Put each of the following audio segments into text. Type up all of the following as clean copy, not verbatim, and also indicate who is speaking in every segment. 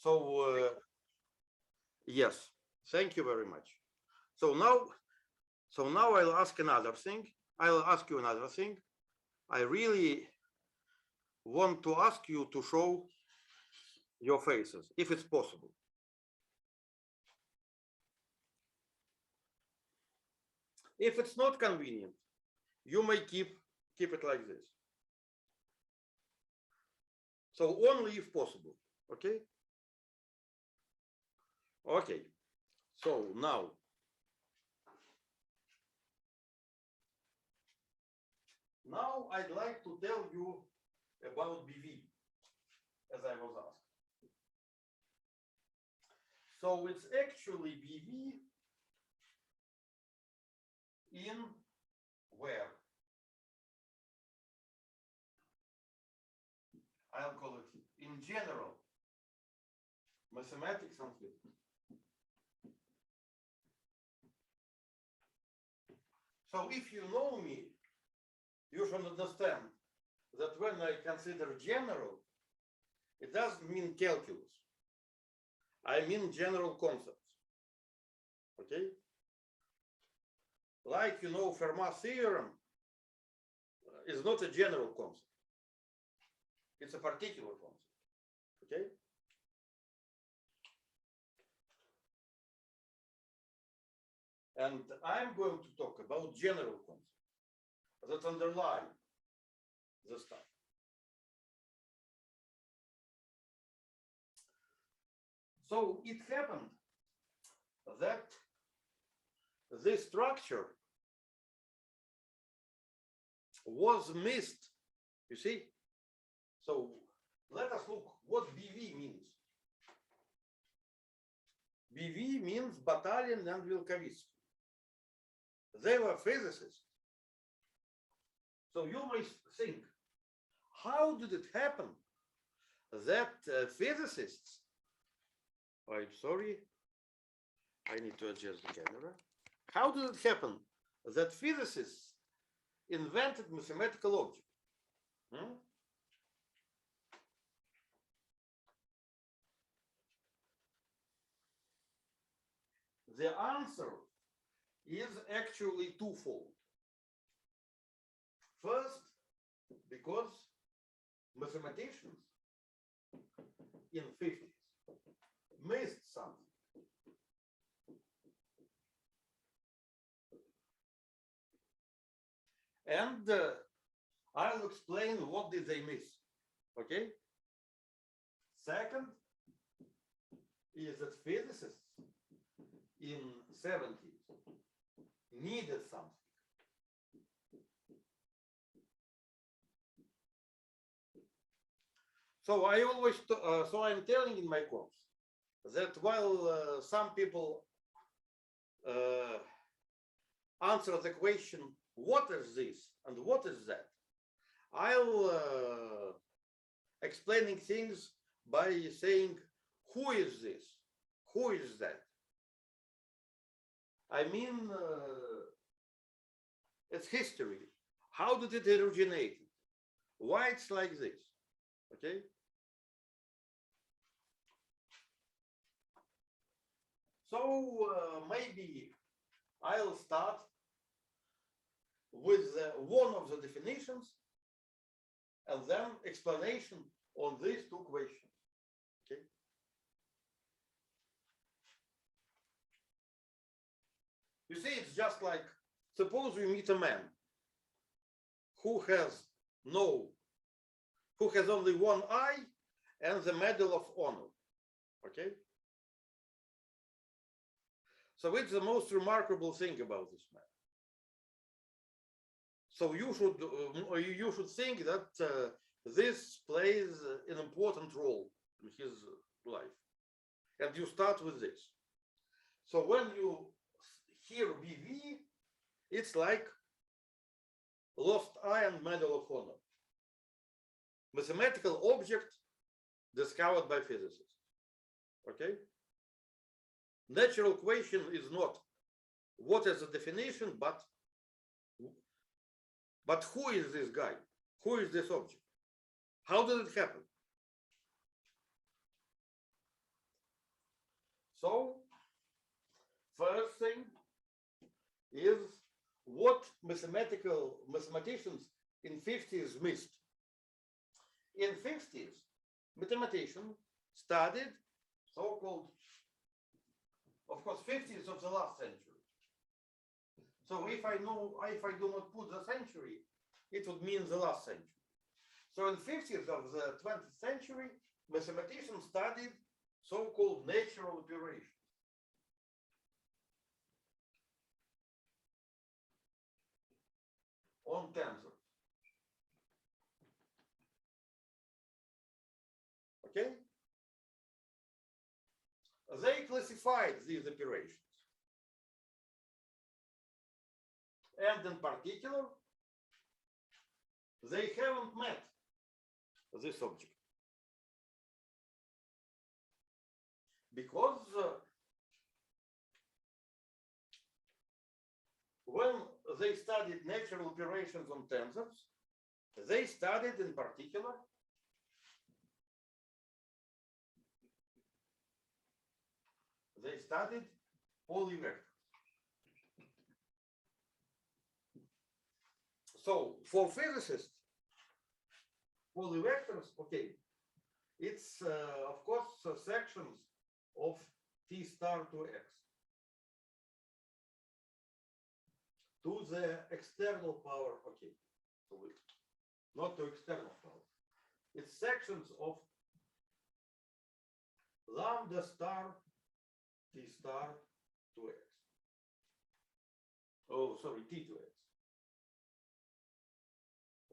Speaker 1: So yes, thank you very much. So now I'll ask another thing. I'll ask you another thing. I really want to ask you to show your faces, if it's possible. If it's not convenient, you may keep it like this. So only if possible, okay? Okay, so now I'd like to tell you about BV, as I was asked. So it's actually BV in where? I'll call it in general mathematics and physics. So if you know me, you should understand that when I consider general, it doesn't mean calculus. I mean general concepts. Okay? Like, you know, Fermat's theorem is not a general concept. It's a particular concept. Okay? And I'm going to talk about general concepts that underlie the stuff. So it happened that this structure was missed, you see? So let us look what BV means. BV means Batalin and Wilkovitsky. They were physicists. So you may think, how did it happen that physicists, I'm sorry, I need to adjust the camera. How did it happen that physicists invented mathematical objects? The answer is actually twofold. First, because mathematicians in the 50s missed something. And I'll explain what did they miss, okay? Second is that physicists in 70s needed something. So I'm telling in my course that while some people answer the question, what is this and what is that? I'll explaining things by saying, who is this? Who is that? I mean, it's history. How did it originate? Why it's like this? Okay? So maybe I'll start with one of the definitions and then explanation on these two questions. Okay? You see, it's just like, suppose we meet a man who has only one eye and the Medal of Honor. Okay? So it's the most remarkable thing about this man. So you should think that this plays an important role in his life. And you start with this. So when you hear BV, it's like lost eye and Medal of Honor. Mathematical object discovered by physicists. Okay? Natural question is not what is the definition, but who is this guy? Who is this object? How did it happen? So first thing is what mathematicians in 50s missed. In 50s, mathematicians studied so-called, of course, 50s of the last century. So if I do not put the century, it would mean the last century. So in 50s of the 20th century, mathematicians studied so-called natural operations. On tensors. Okay? They classified these operations. And in particular, they haven't met this object. Because when they studied natural operations on tensors, they studied in particular polyvectors. So for physicists, polyvectors, okay, it's of course sections of t star to x to the external power, okay, so not to external power. It's sections of lambda star t star to x. Oh, sorry, t to x.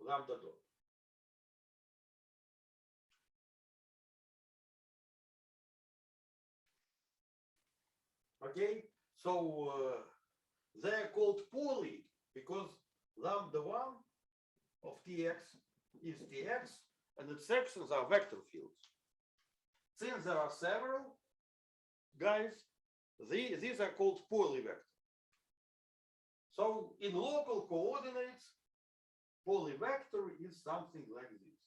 Speaker 1: Lambda dot. Okay, so they're called poly because lambda 1 of tx is tx and its sections are vector fields. Since there are several guys, these are called polyvector. So in local coordinates, polyvector is something like this.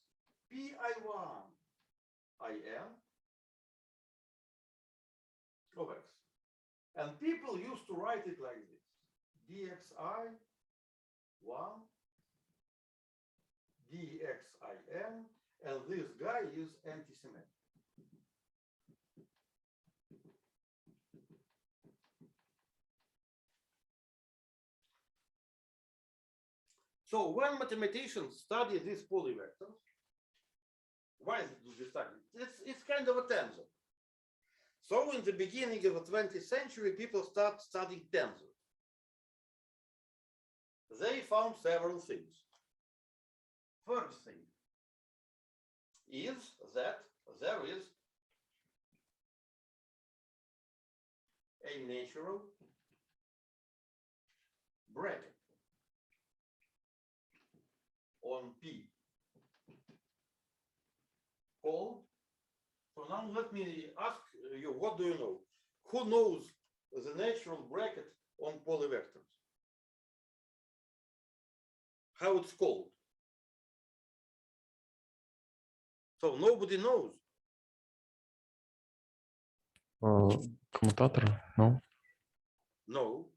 Speaker 1: Pi1 in of x. And people used to write it like this. dxi1 dxin, and this guy is antisymmetric. So when mathematicians study these polyvectors, why do they study? It's kind of a tensor. So in the beginning of the 20th century, people start studying tensors. They found several things. First thing is that there is a natural bracket on P called, so now let me ask you, what do you know? Who knows the natural bracket on polyvectors? How it's called? So nobody knows.
Speaker 2: Commutator? No.
Speaker 1: No.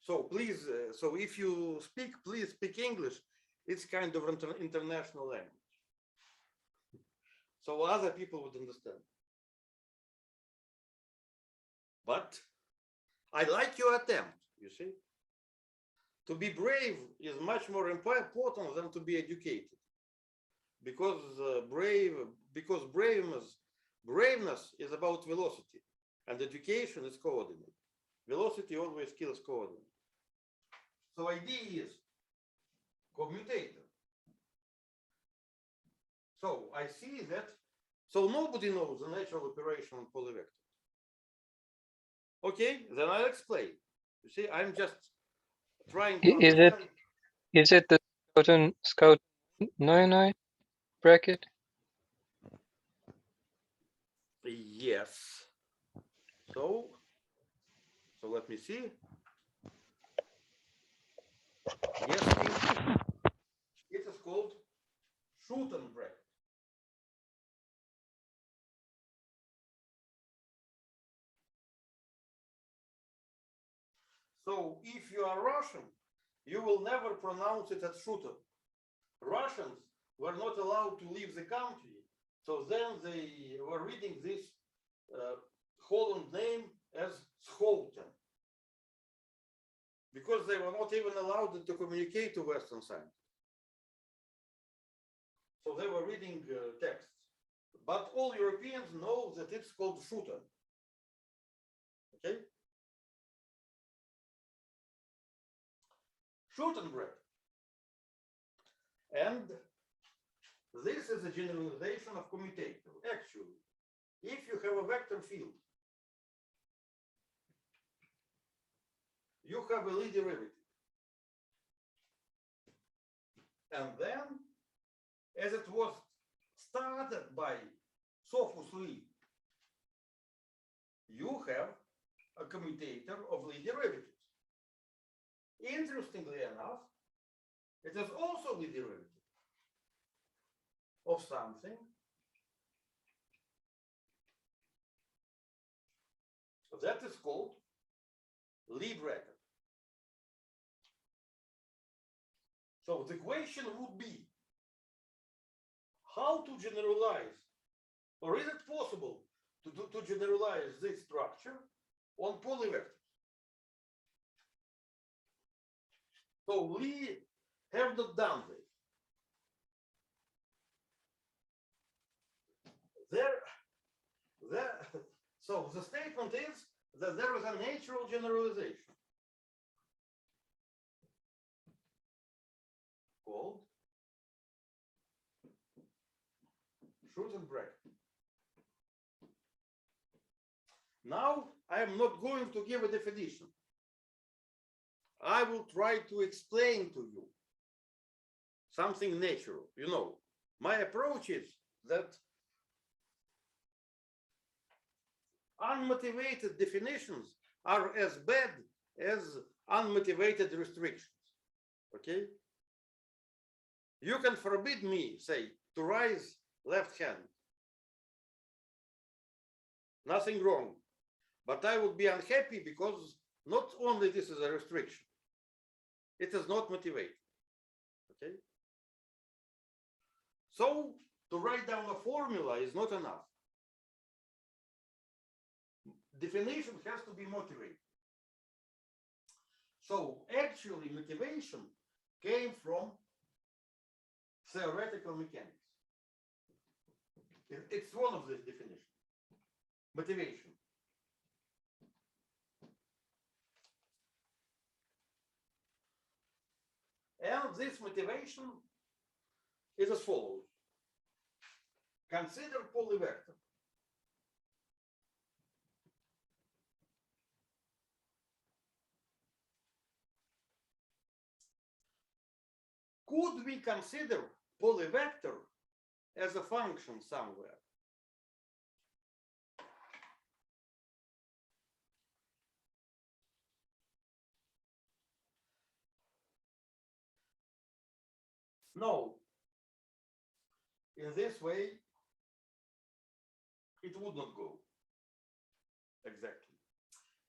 Speaker 1: So please, so if you speak, please speak English. It's kind of international language. So other people would understand. But I like your attempt, you see. To be brave is much more important than to be educated. Because braveness is about velocity, and education is coordinate. Velocity always kills coordinate. So idea is commutator. So I see that. So nobody knows the natural operation on polyvector. Okay, then I'll explain. You see, I'm just trying to understand.
Speaker 3: Is it the Schooten 99 bracket?
Speaker 1: Yes. So let me see. Yes, it is called Schooten bracket. So if you are Russian, you will never pronounce it as Schooten. Russians were not allowed to leave the country, so then they were reading this Holland name as Schooten, because they were not even allowed to communicate to Western science. So they were reading texts. But all Europeans know that it's called Schooten. Okay? Schooten bracket. And this is a generalization of commutator. Actually, if you have a vector field, you have a Lie derivative. And then, as it was started by Sophus Lie, you have a commutator of Lie derivatives. Interestingly enough, it is also Lie derivative of something that is called Lie bracket. So the question would be how to generalize, or is it possible to generalize this structure on polyvectors? So we have not done this. So the statement is that there is a natural generalization called Schooten bracket. Now I am not going to give a definition. I will try to explain to you something natural. You know, my approach is that unmotivated definitions are as bad as unmotivated restrictions. Okay? You can forbid me, say, to raise left hand. Nothing wrong. But I would be unhappy because not only this is a restriction, it is not motivated. Okay? So to write down a formula is not enough. Definition has to be motivated. So actually motivation came from theoretical mechanics. It's one of the definitions. Motivation. And this motivation is as follows. Consider polyvector. Could we consider polyvector as a function somewhere? No. In this way, it would not go. Exactly.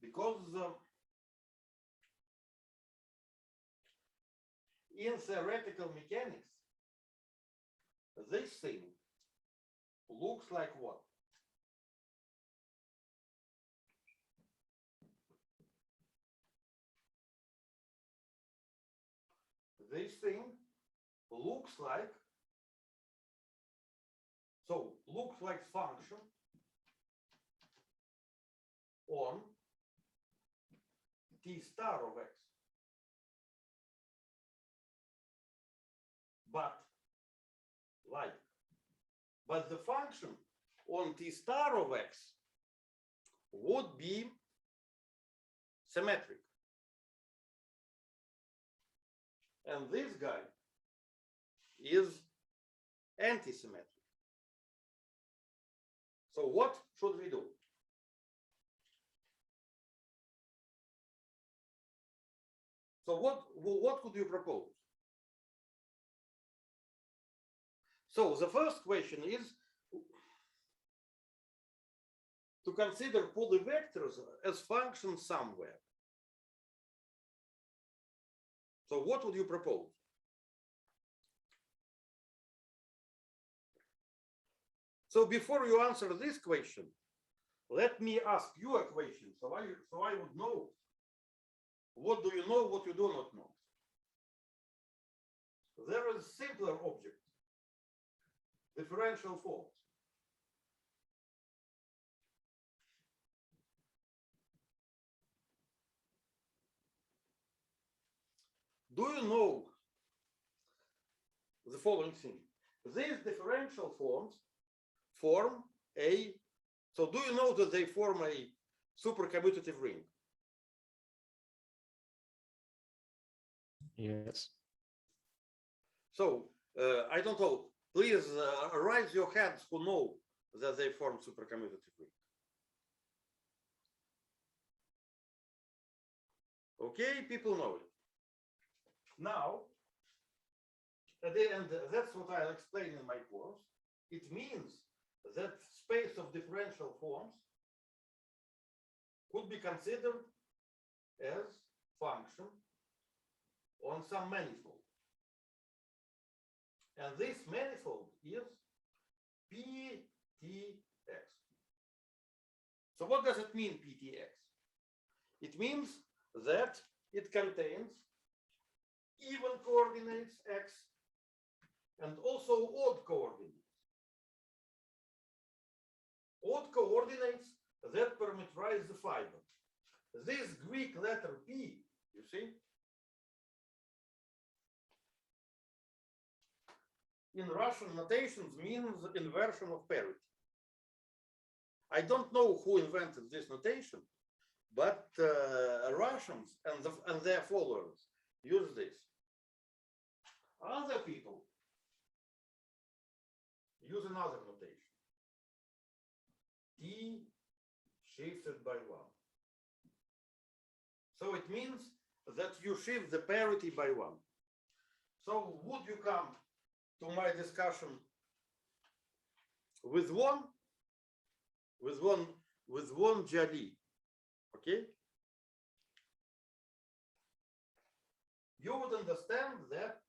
Speaker 1: Because in theoretical mechanics, this thing looks like what? This thing looks like, so looks like function on t star of x. But the function on t star of x would be symmetric. And this guy is anti-symmetric. So what should we do? So what could you propose? So the first question is to consider polyvectors as functions somewhere. So what would you propose? So before you answer this question, let me ask you a question, so I would know. What do you know, what you do not know? There is simpler object, differential forms. Do you know the following thing? These differential forms form a, so do you know that they form a supercommutative ring?
Speaker 2: Yes.
Speaker 1: So I don't know, please raise your hands who know that they form supercommutative ring. Okay, people know it. Now, and that's what I'll explain in my course. It means that space of differential forms could be considered as function on some manifold. And this manifold is PTX. So what does it mean, PTX? It means that it contains even coordinates x and also odd coordinates. Odd coordinates that parameterize the fiber. This Greek letter P, you see, in Russian notations means inversion of parity. I don't know who invented this notation, but Russians and their followers use this. Other people use another notation. T shifted by 1. So it means that you shift the parity by 1. So would you come to my discussion with one Jali, okay? You would understand that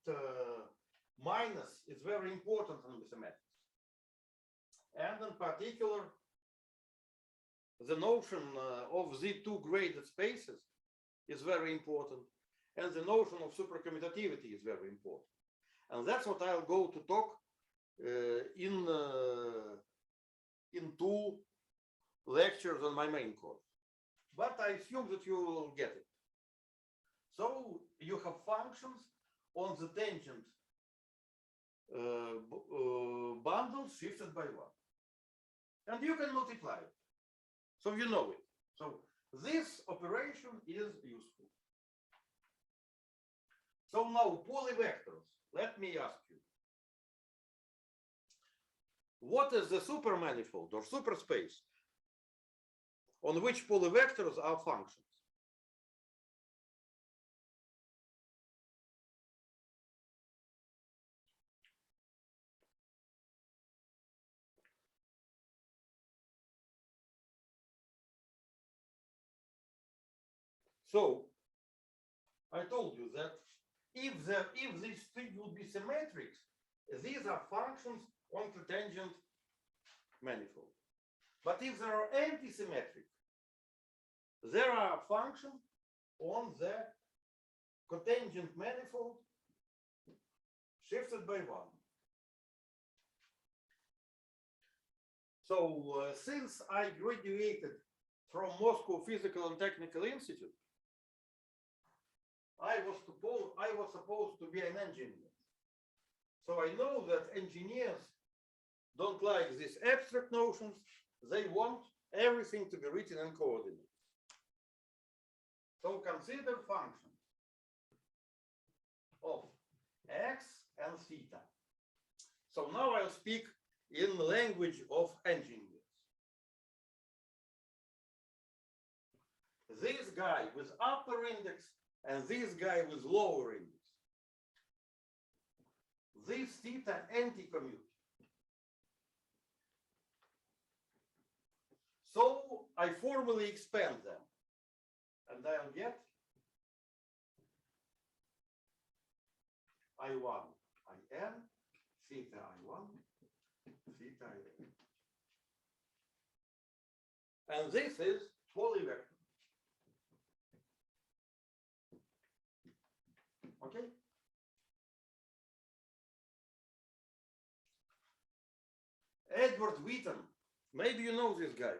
Speaker 1: minus is very important in mathematics. And in particular, the notion of Z2 graded spaces is very important. And the notion of supercommutativity is very important. And that's what I'll go to talk in 2 lectures on my main course. But I assume that you will get it. So you have functions on the tangent bundle shifted by 1. And you can multiply it. So you know it. So this operation is useful. So now polyvectors. Let me ask you. What is the supermanifold or superspace on which polyvectors are functions? So I told you that if these 3 would be symmetrics, these are functions on the tangent manifold. But if they are antisymmetric, there are functions on the cotangent manifold shifted by 1. So since I graduated from Moscow Physical and Technical Institute, I was supposed to be an engineer. So I know that engineers don't like these abstract notions. They want everything to be written in coordinates. So consider functions of x and theta. So now I'll speak in the language of engineers. This guy with upper index and this guy with lower index. This theta anti-commute. So I formally expand them. And I'll get I1, IN, theta I1, theta IN. And this is polyvector. Okay? Edward Wheaton, maybe you know this guy,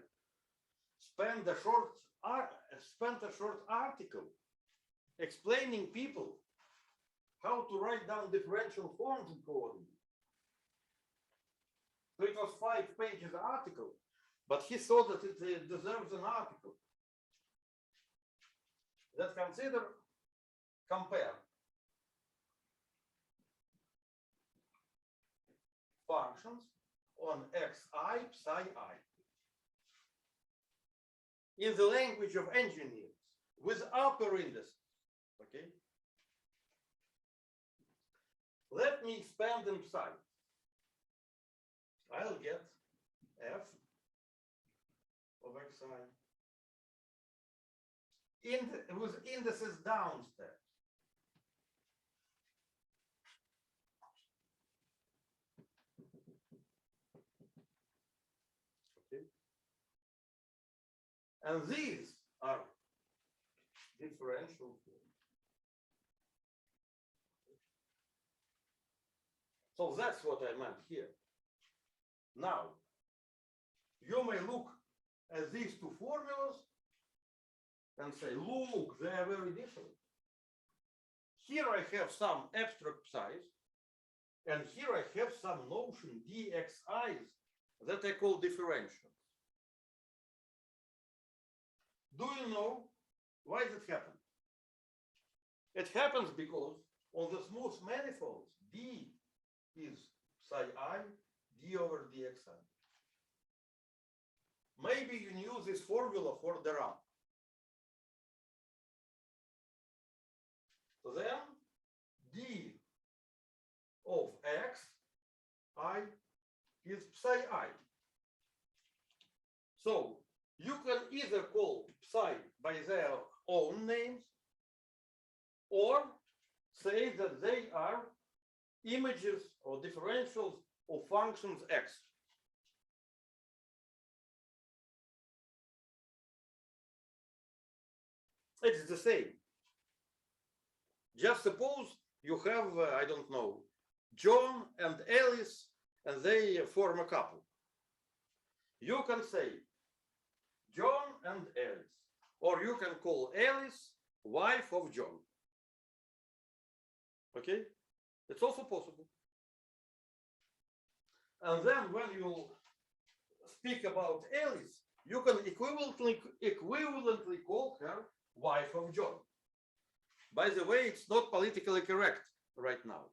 Speaker 1: spent a short article explaining people how to write down differential forms in coordinates. So it was 5 pages article, but he thought that it deserves an article. Let's compare functions on xi psi I in the language of engineers with upper indices. Okay. Let me expand them psi. I'll get f of xi with indices down steps. Okay. And these are differential forms. So that's what I meant here. Now, you may look at these two formulas and say, look, they are very different. Here I have some abstract psi's, and here I have some notion dxi's that I call differential. Do you know why that happens? It happens because on the smooth manifolds, d is psi I, d over dxi. Maybe you knew this formula for the Rham. Then d of x I is psi I. So you can either call psi by their own names or say that they are images or differentials of functions x. It's the same. Just suppose you have, I don't know, John and Alice, and they form a couple. You can say John and Alice, or you can call Alice wife of John. Okay? It's also possible. And then when you speak about Alice, you can equivalently call her wife of John. By the way, it's not politically correct right now,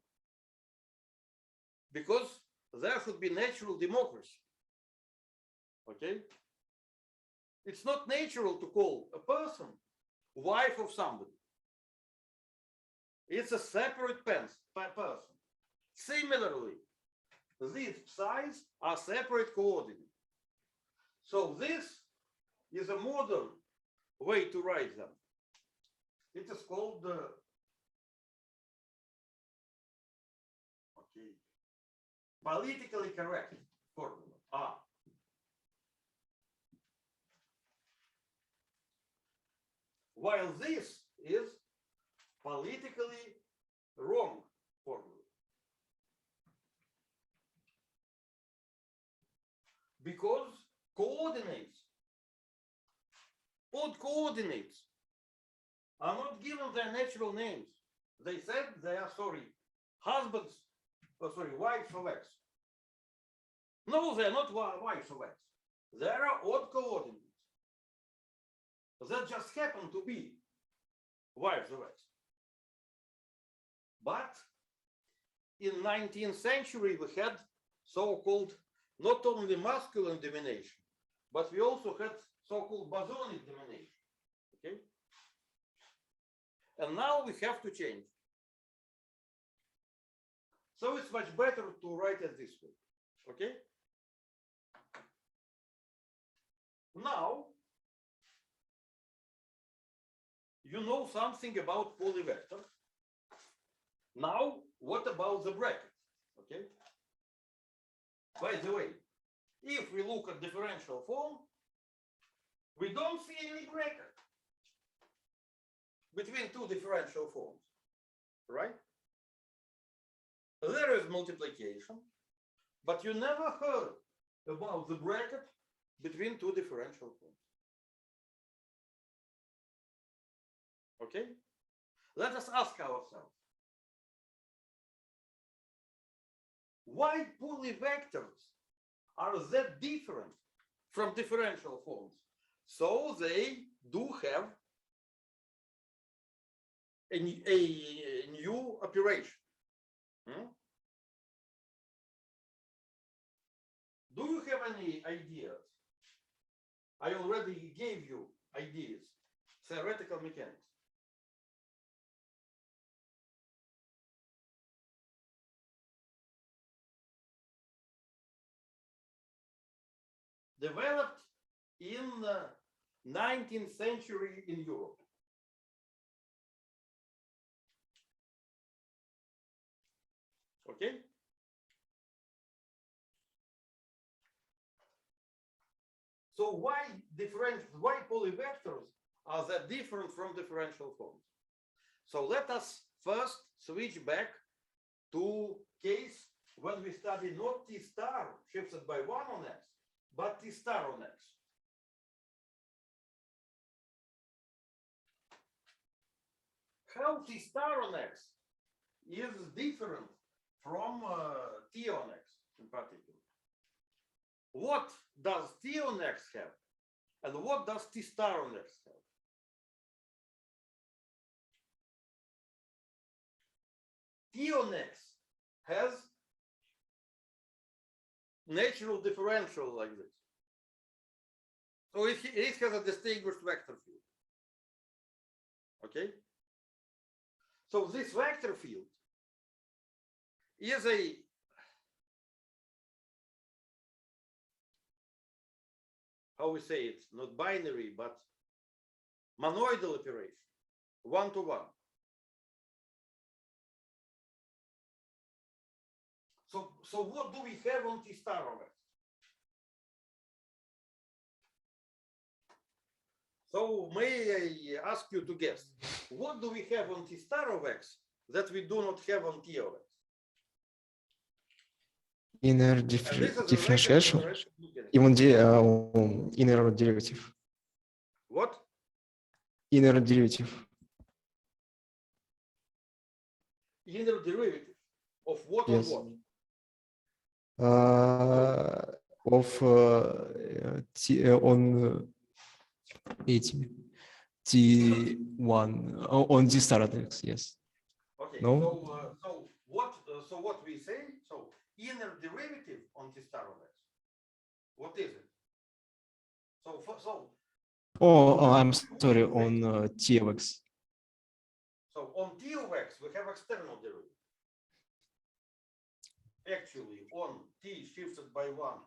Speaker 1: because there should be natural democracy. Okay? It's not natural to call a person wife of somebody. It's a separate person. Similarly, these psi's are separate coordinates. So this is a modern way to write them. It is called the politically correct formula. While this is politically wrong formula. Because coordinates, odd coordinates, are not given their natural names. They said they are, wives of x. No, they're not wives of x. They are odd coordinates that just happen to be wives of x. But in 19th century, we had so-called not only masculine domination, but we also had so-called bosonic domination. Okay? And now we have to change. So it's much better to write it this way. Okay? Now, you know something about polyvector. Now, what about the bracket? Okay. By the way, if we look at differential form, we don't see any bracket between two differential forms, right? There is multiplication, but you never heard about the bracket between two differential forms. Okay? Let us ask ourselves, why polyvectors are that different from differential forms? So they do have a new operation. Do you have any ideas? I already gave you ideas. Theoretical mechanics. Developed in the 19th century in Europe. Okay? So why polyvectors are that different from differential forms? So let us first switch back to case when we study not T star shifted by 1 on X, but T star on X. How T star on X is different from T on X in particular. What does T on X have? And what does T star on X have? T on X has natural differential like this. So it has a distinguished vector field. Okay? So this vector field is a how we say it, not binary, but monoidal operation, 1-to-1. So what do we have on T star of X? So may I ask you to guess, what do we have on T star of X that we do not have on T of X?
Speaker 2: Inner differentiation, even the inner derivative.
Speaker 1: What?
Speaker 2: Inner derivative.
Speaker 1: Inner derivative of what
Speaker 2: Yes.
Speaker 1: on what?
Speaker 2: Of T on T1 on T star at X, yes.
Speaker 1: Okay.
Speaker 2: No?
Speaker 1: So what we say? So inner derivative on T star of X. What is it?
Speaker 2: I'm sorry, on T of X.
Speaker 1: So on T of X, we have external derivative. Actually, on T shifted by 1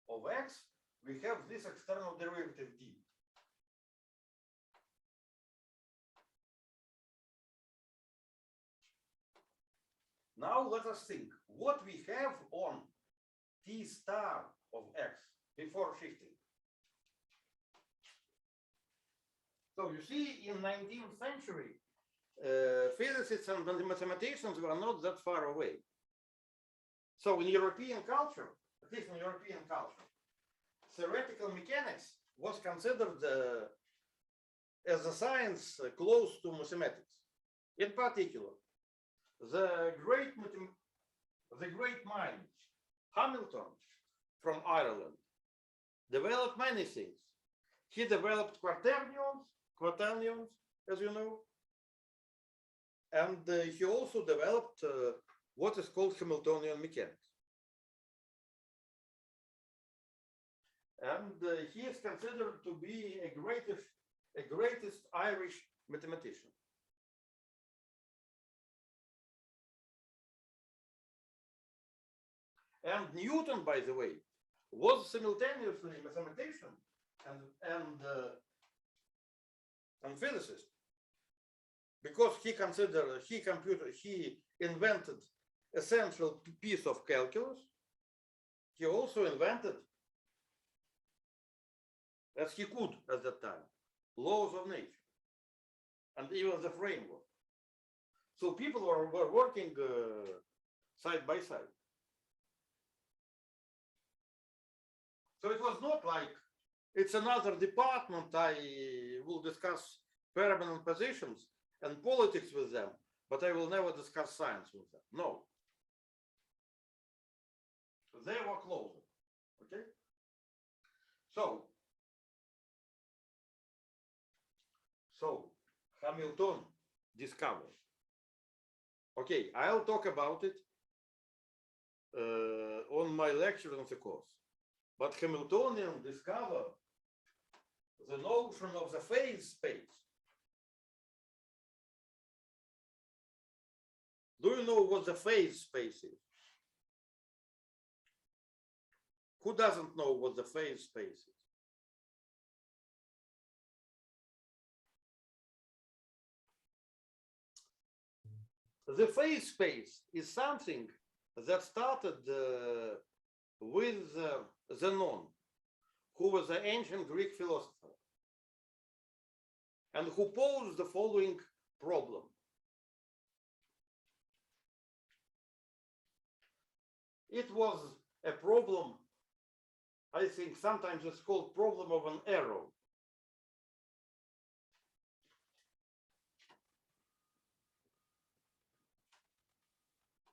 Speaker 1: of X, we have this external derivative D. Now let us think what we have on T star of X before shifting. So you see, in 19th century, physicists and mathematicians were not that far away. So in European culture, at least in European culture, theoretical mechanics was considered as a science close to mathematics. In particular, the great mind, Hamilton from Ireland, developed many things. He developed quaternions, as you know, and he also developed what is called hamiltonian mechanics. And he is considered to be a greatest Irish mathematician. And Newton, by the way, was simultaneously a mathematician and physicist. because he invented essential piece of calculus, he also invented, as he could at that time, laws of nature and even the framework. So people were working side by side. So it was not like it's another department, I will discuss permanent positions and politics with them, but I will never discuss science with them. No. They were closer. Okay? So Hamilton discovered. Okay, I'll talk about it on my lecture in the course. But Hamiltonian discovered the notion of the phase space. Do you know what the phase space is? Who doesn't know what the phase space is? The phase space is something that started with Zenon, who was an ancient Greek philosopher, and who posed the following problem. It was a problem, I think sometimes it's called problem of an arrow.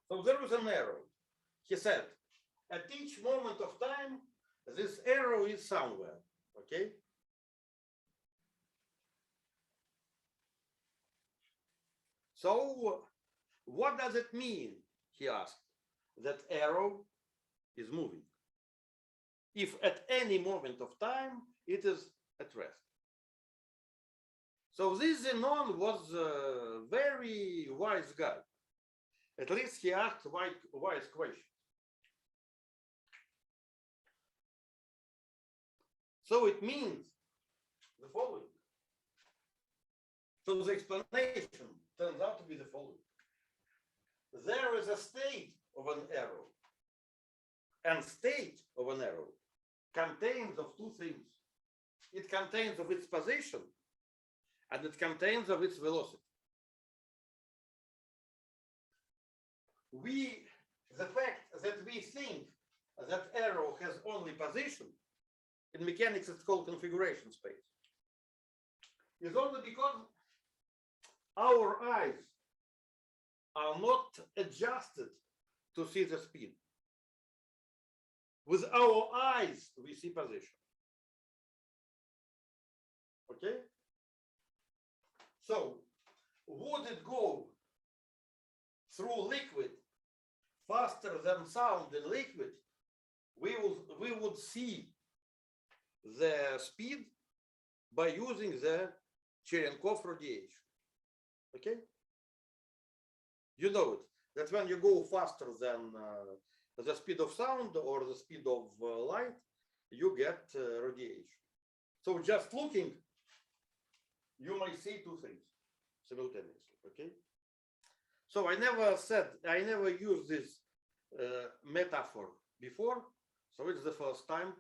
Speaker 1: So there was an arrow. He said, at each moment of time, this arrow is somewhere, okay? So what does it mean, he asked, that arrow is moving? If at any moment of time, it is at rest. So this Zenon was a very wise guy. At least he asked wise questions. So it means the following. So the explanation turns out to be the following. There is a state of an arrow, and state of an arrow contains of two things. It contains of its position, and it contains of its velocity. The fact that we think that arrow has only position, in mechanics it's called configuration space, is only because our eyes are not adjusted to see the speed. With our eyes, we see position. Okay? So, would it go through liquid faster than sound in liquid, we would see the speed by using the Cherenkov radiation. Okay? You know it, that when you go faster than the speed of sound or the speed of light, you get radiation. So just looking, you may see two things simultaneously. Okay? So I never used this metaphor before, so it's the first time.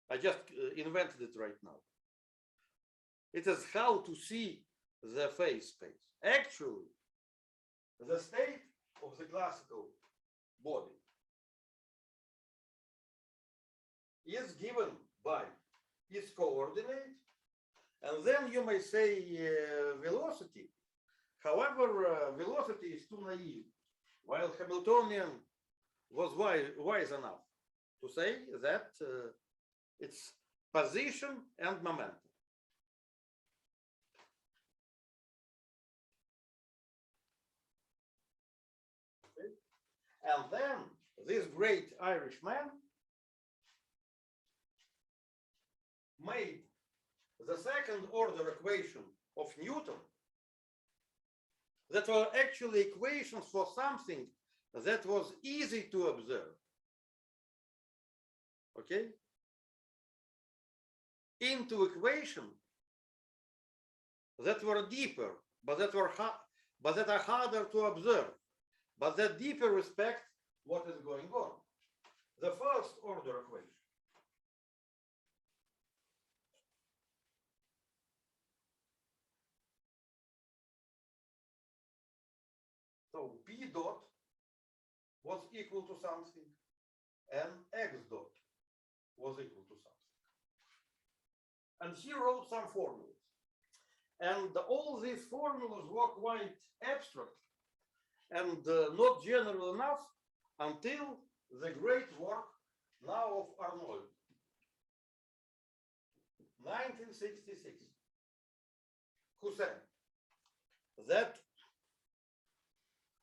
Speaker 1: I just invented it right now. It is how to see the phase space. Actually, the state of the classical body is given by its coordinate, and then you may say velocity. However, velocity is too naive, while Hamiltonian was wise enough to say that it's position and momentum. Okay. And then this great Irishman made the second order equation of Newton that were actually equations for something that was easy to observe. Okay? Into equations that were deeper but that are harder to observe, but that deeper respect what is going on. The first order equation. So P dot was equal to something, and X dot was equal to something. And he wrote some formulas. And all these formulas were quite abstract and not general enough until the great work now of Arnold, 1966, who said that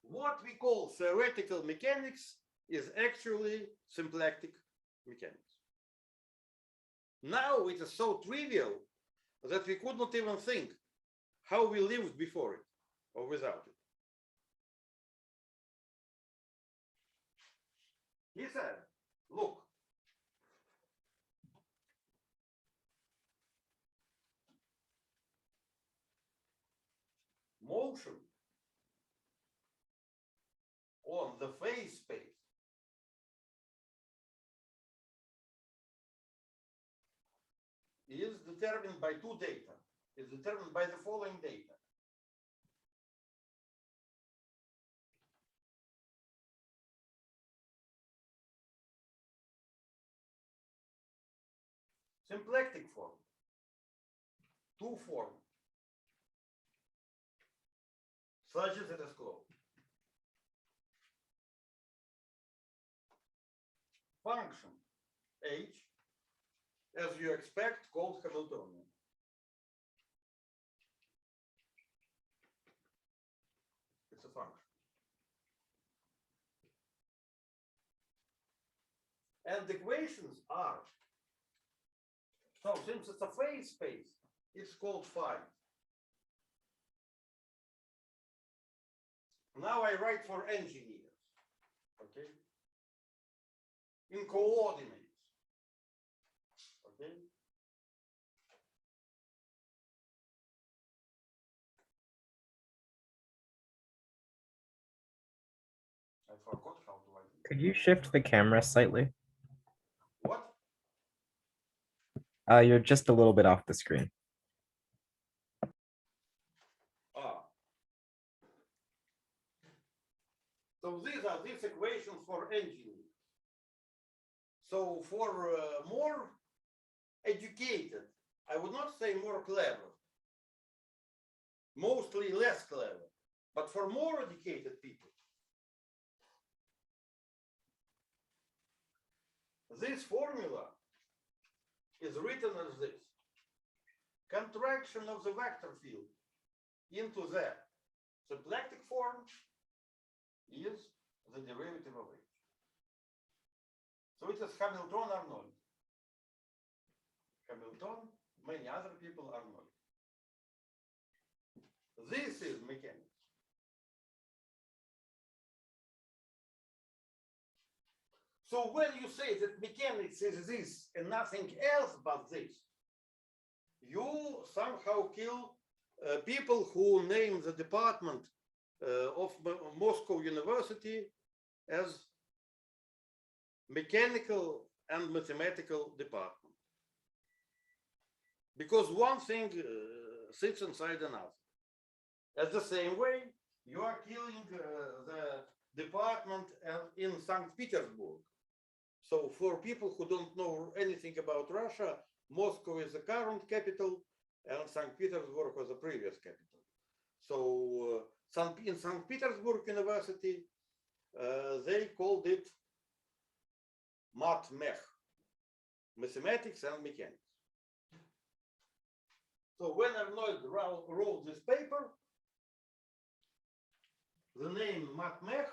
Speaker 1: what we call theoretical mechanics is actually symplectic mechanics. Now it is so trivial that we could not even think how we lived before it or without it. He said, look, motion on the phase space is determined by two data. Is determined by the following data. Symplectic form, two form, such as it is called. Function H, as you expect, called Hamiltonian. It's a function. And the equations are, so since it's a phase space, it's called phi. Now I write for engineers, okay? In coordinates, okay? I forgot how to write it.
Speaker 4: Could you shift the camera slightly?
Speaker 1: What?
Speaker 4: You're just a little bit off the screen.
Speaker 1: Ah. So these are these equations for engineers. So for more educated, I would not say more clever, mostly less clever, but for more educated people, this formula is written as this: contraction of the vector field into the symplectic form is the derivative of H. So it is Hamilton-Arnold. Hamilton, many other people Arnold. This is mechanics. So when you say that mechanics is this and nothing else but this, you somehow kill people who name the department of Moscow University as mechanical and mathematical department. Because one thing sits inside another. At the same way, you are killing the department in St. Petersburg. So for people who don't know anything about Russia, Moscow is the current capital and St. Petersburg was the previous capital. So in St. Petersburg University, they called it MATMECH, mathematics and mechanics. So when Arnold wrote this paper, the name MATMECH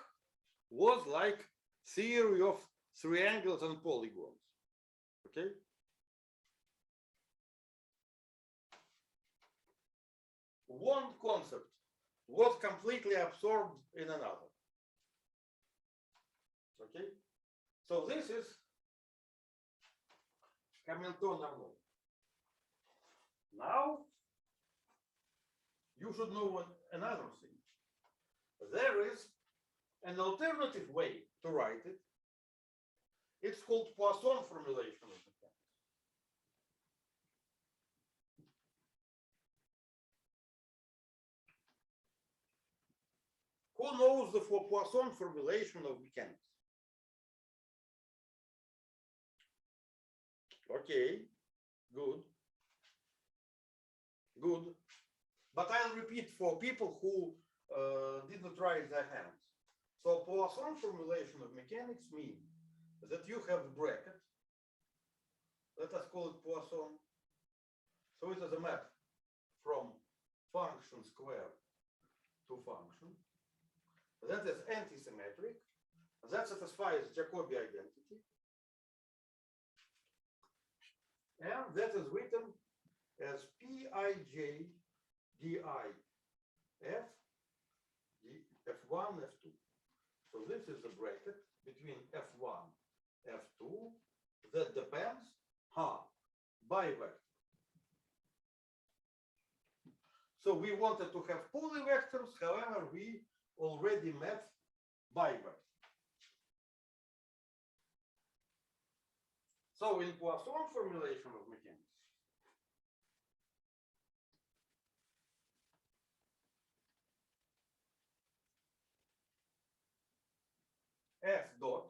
Speaker 1: was like theory of triangles and polygons, okay? One concept was completely absorbed in another, okay? So this is Hamilton-Arnold. Now you should know another thing. There is an alternative way to write it. It's called Poisson formulation of mechanics. Who knows the Poisson formulation of mechanics? Okay, good. Good. But I'll repeat for people who didn't raise their hands. So Poisson formulation of mechanics means that you have a bracket. Let us call it Poisson. So it is a map from function square to function. That is antisymmetric. That satisfies Jacobi identity. And that is written as Pij di f f1, f2. So this is the bracket between f1, f2 that depends by vector. So we wanted to have polyvectors, however, we already met bivector. So in Poisson formulation of mechanics, f dot,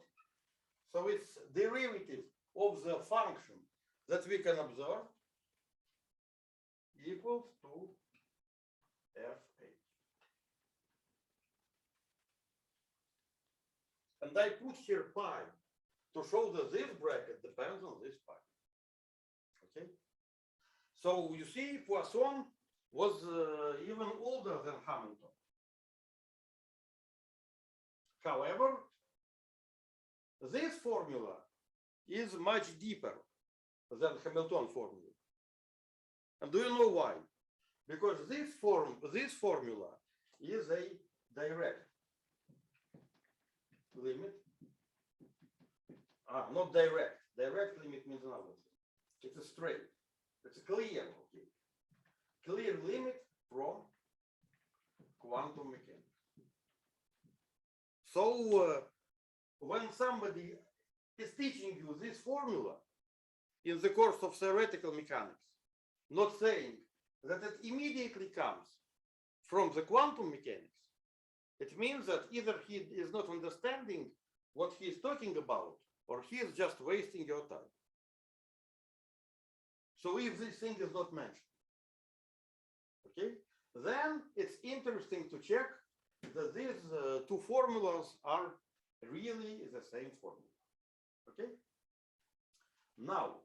Speaker 1: so it's derivative of the function that we can observe equals to f(h). And I put here pi to show that this bracket depends on this pi. Okay. So you see, Poisson was even older than Hamilton. However, this formula is much deeper than Hamilton formula. And do you know why? Because this formula is a direct limit. Not direct. Direct limit means another thing. It's a straight. It's a clear, okay. Clear limit from quantum mechanics. So when somebody is teaching you this formula in the course of theoretical mechanics, not saying that it immediately comes from the quantum mechanics, it means that either he is not understanding what he is talking about, or he is just wasting your time. So if this thing is not mentioned, okay, then it's interesting to check that these two formulas are really the same formula. Okay. Now,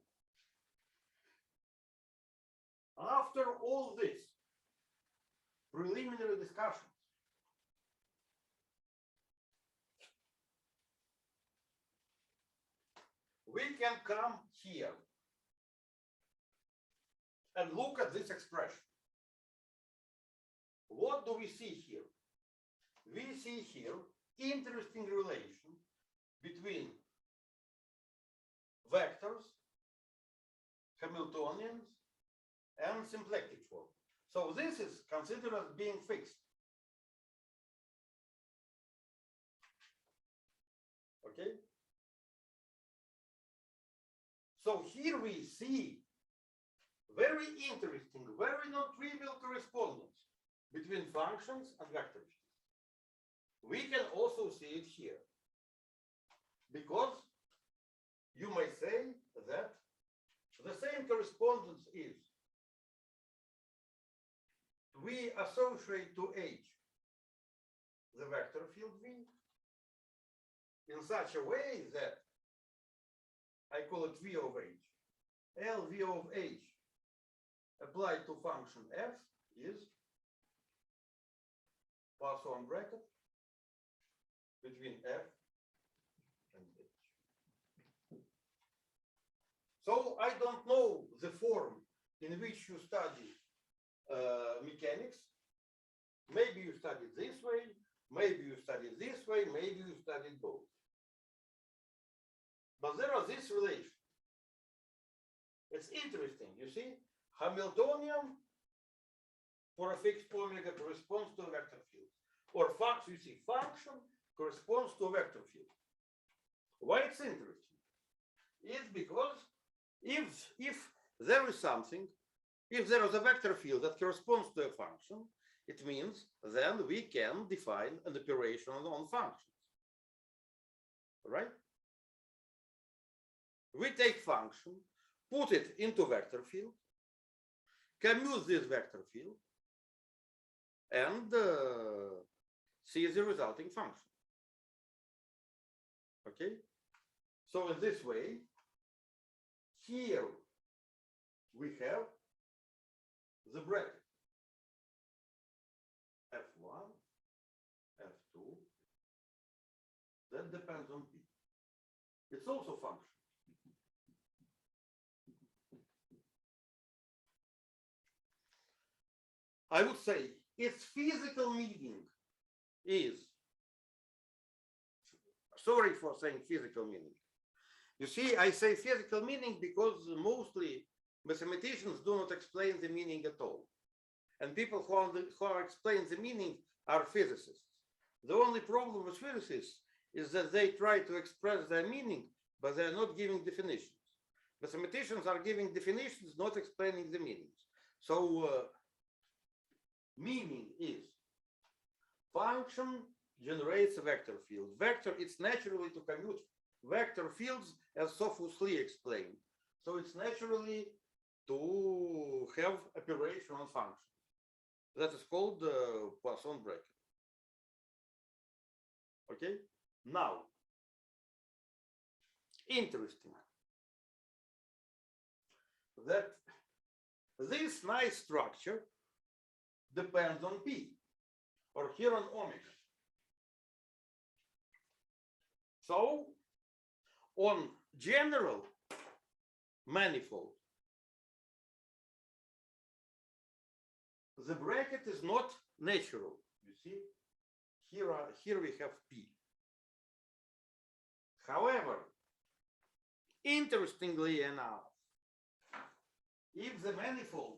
Speaker 1: after all this preliminary discussions, we can come here and look at this expression. What do we see here? We see here interesting relation between vectors, Hamiltonians, and symplectic form. So this is considered as being fixed. Okay. So here we see very interesting, very non-trivial correspondence between functions and vectors. We can also see it here, because you may say that the same correspondence is we associate to H the vector field V in such a way that I call it V of H. LV of H applied to function f is Poisson bracket between f and h. So I don't know the form in which you study mechanics. Maybe you study this way, maybe you study this way, maybe you studied both. But there are this relation. It's interesting, you see, Hamiltonian for a fixed omega corresponds to a vector field. Or function, you see, function corresponds to a vector field. Why it's interesting? It's because if there is something, if there is a vector field that corresponds to a function, it means then we can define an operation on functions. Right? We take function, put it into vector field, commute this vector field, and see the resulting function. Okay? So in this way, here we have the bracket F1, F2, that depends on P. It's also function. I would say its physical meaning is, sorry for saying physical meaning. You see, I say physical meaning because mostly mathematicians do not explain the meaning at all. And people who explain the meaning are physicists. The only problem with physicists is that they try to express their meaning, but they are not giving definitions. Mathematicians are giving definitions, not explaining the meanings. So meaning is function generates a vector field. Vector, it's naturally to commute vector fields, as Sophus Lee explained. So it's naturally to have operation on function. That is called the Poisson bracket. Okay? Now, interesting that this nice structure depends on P, or here on omega. So, on general manifold, the bracket is not natural. You see, here we have P. However, interestingly enough, if the manifold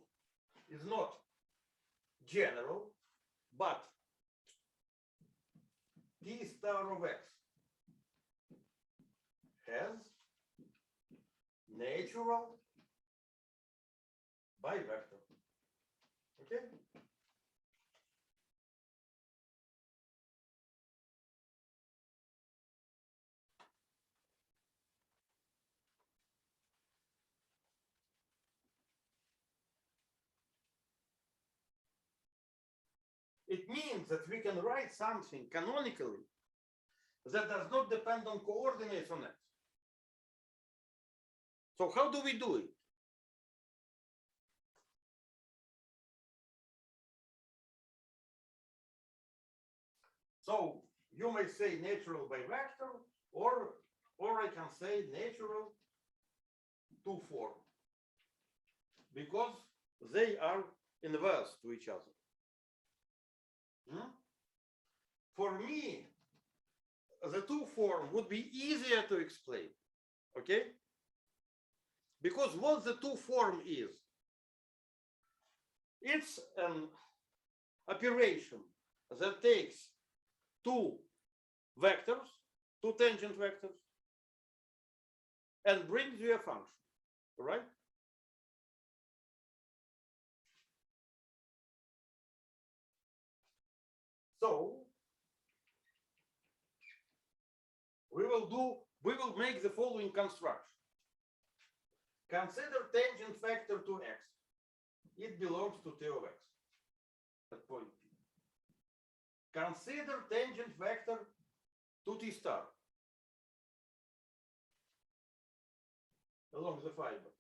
Speaker 1: is not general, but P star of X has natural bivector. Okay? It means that we can write something canonically that does not depend on coordinates on X. So how do we do it? So you may say natural bivector, or I can say natural two form, because they are inverse to each other. For me, the two form would be easier to explain, okay? Because what the two form is, it's an operation that takes two vectors, two tangent vectors, and brings you a function, right? So we will make the following construction. Consider tangent vector to X. It belongs to T of X at point P. Consider tangent vector to T star along the fiber.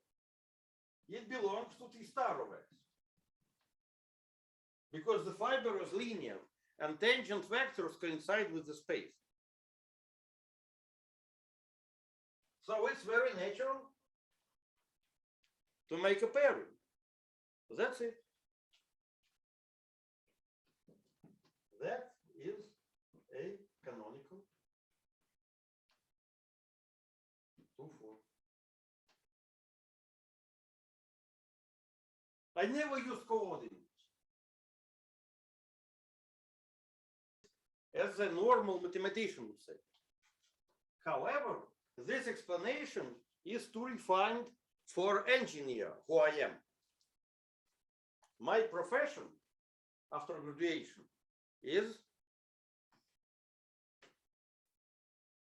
Speaker 1: It belongs to T star of X, because the fiber is linear and tangent vectors coincide with the space. So it's very natural to make a pairing. That's it. That is a canonical two form. I never use coordinates. as a normal mathematician would say. However, this explanation is too refined for engineer who I am. My profession after graduation is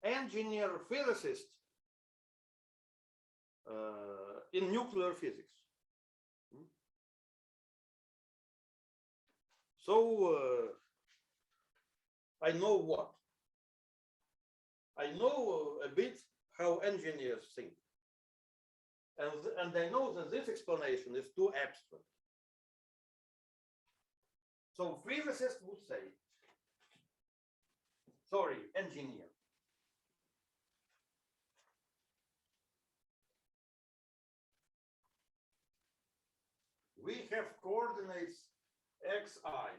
Speaker 1: engineer physicist in nuclear physics. So I know what? I know a bit how engineers think. And I know that this explanation is too abstract. So physicists would say, sorry, engineer. We have coordinates xi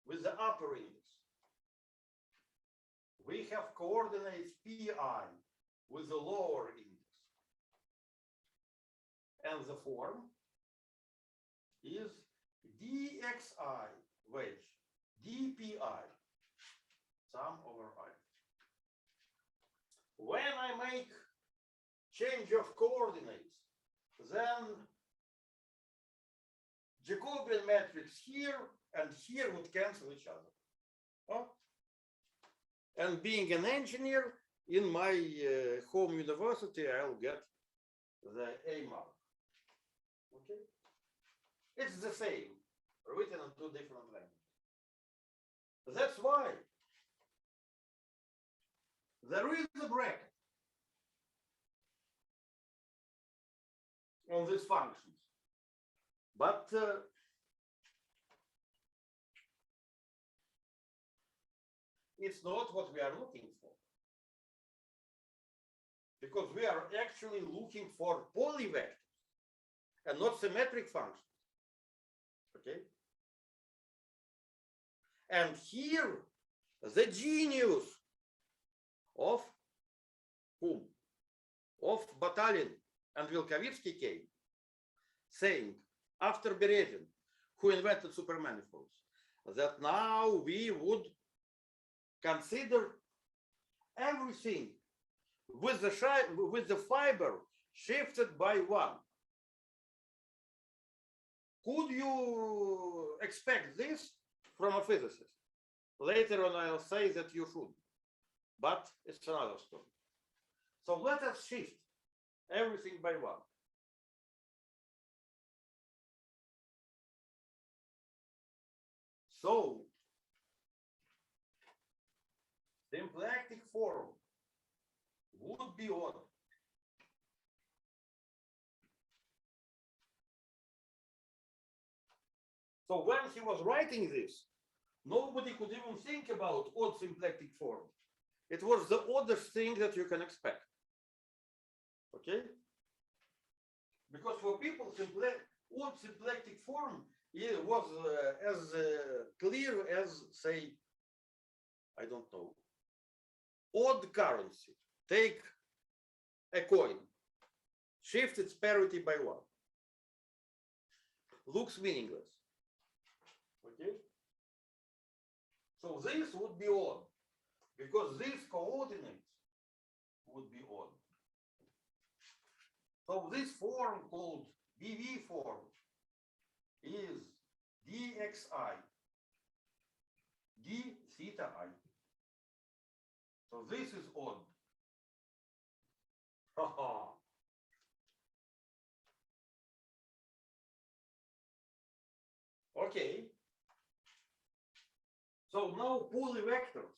Speaker 1: with the upper index. We have coordinates pi with the lower index. And the form is dxi wedge dpi sum over I. When I make change of coordinates, then Jacobian matrix here and here would cancel each other. Oh. And being an engineer in my home university, I'll get the A mark. Okay? It's the same, written in two different languages. That's why there is a bracket on these functions. But it's not what we are looking for. Because we are actually looking for polyvectors and not symmetric functions. Okay? And here, the genius of whom? Of Batalin and Vilkovitsky came, saying, after Berezin, who invented supermanifolds, that now we would consider everything with the fiber shifted by one. Could you expect this from a physicist? Later on, I'll say that you should, but it's another story. So let us shift everything by one. So, symplectic form would be odd. So when he was writing this, nobody could even think about odd symplectic form. It was the oddest thing that you can expect. Okay? Because for people, odd symplectic form it was as clear as, say, I don't know, odd currency. Take a coin, shift its parity by one. Looks meaningless. Okay? So this would be odd, because these coordinates would be odd. So this form called BV form is dxi d theta I. So this is odd. Okay. So now polyvectors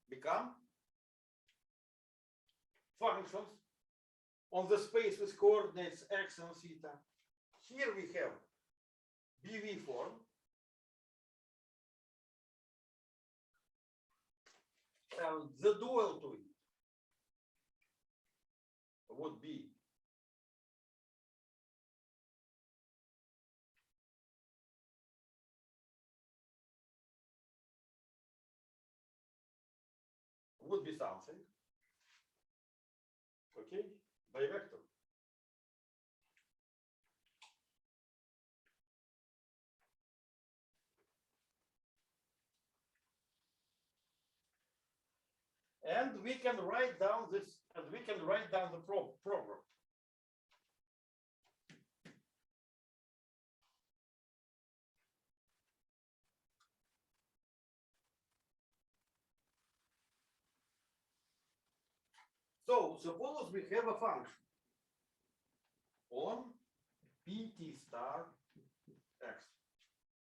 Speaker 1: become functions on the space with coordinates x and theta. Here we have BV form. And the dual to it would be something, okay, by vector. And we can write down this, and we can write down the program. So suppose we have a function on pt star x,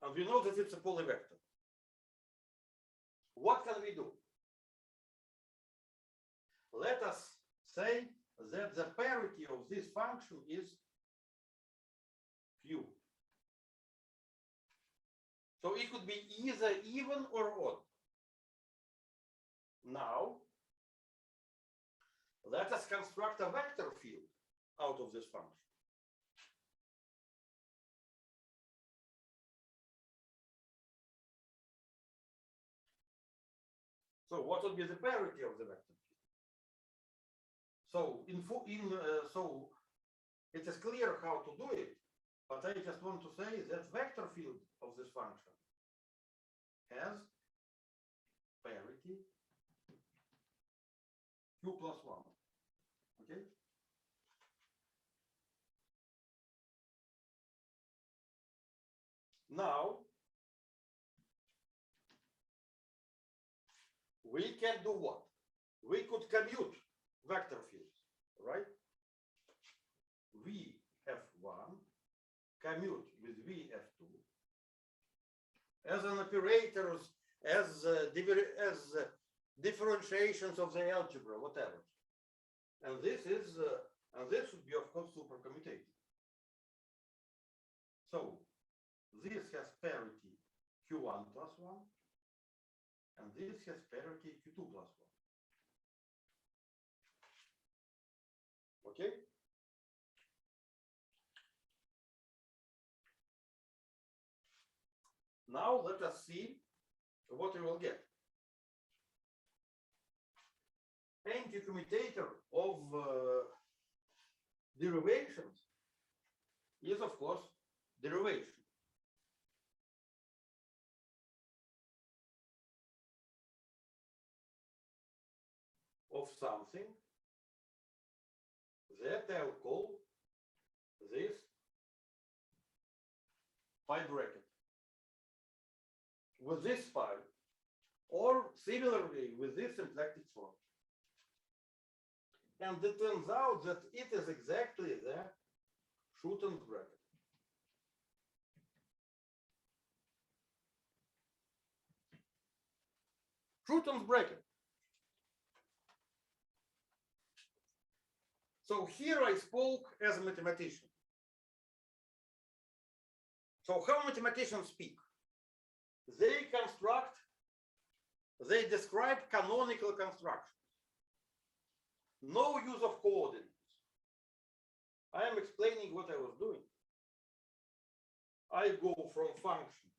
Speaker 1: and we know that it's a polyvector. What can we do? Let us say that the parity of this function is q. So it could be either even or odd. Now, let us construct a vector field out of this function. So what would be the parity of the vector field? So so it is clear how to do it, but I just want to say that vector field of this function has parity q plus 1. Okay? Now we can do what? We could commute vector fields, right? Vf1 commute with Vf2 as an operators, as differentiations of the algebra, whatever. And this is, and this should be, of course, supercommutative. So this has parity q1 plus 1, and this has parity q2 plus 1. Okay? Now let us see what we will get. Anti-commutator of derivations is, of course, derivation. Of something that I'll call this pi bracket. With this pi, or similarly with this symplectic form. And it turns out that it is exactly the Schooten bracket. Schooten's bracket. So here I spoke as a mathematician. So how mathematicians speak? They describe canonical constructions. No use of coordinates. I am explaining what I was doing. I go from function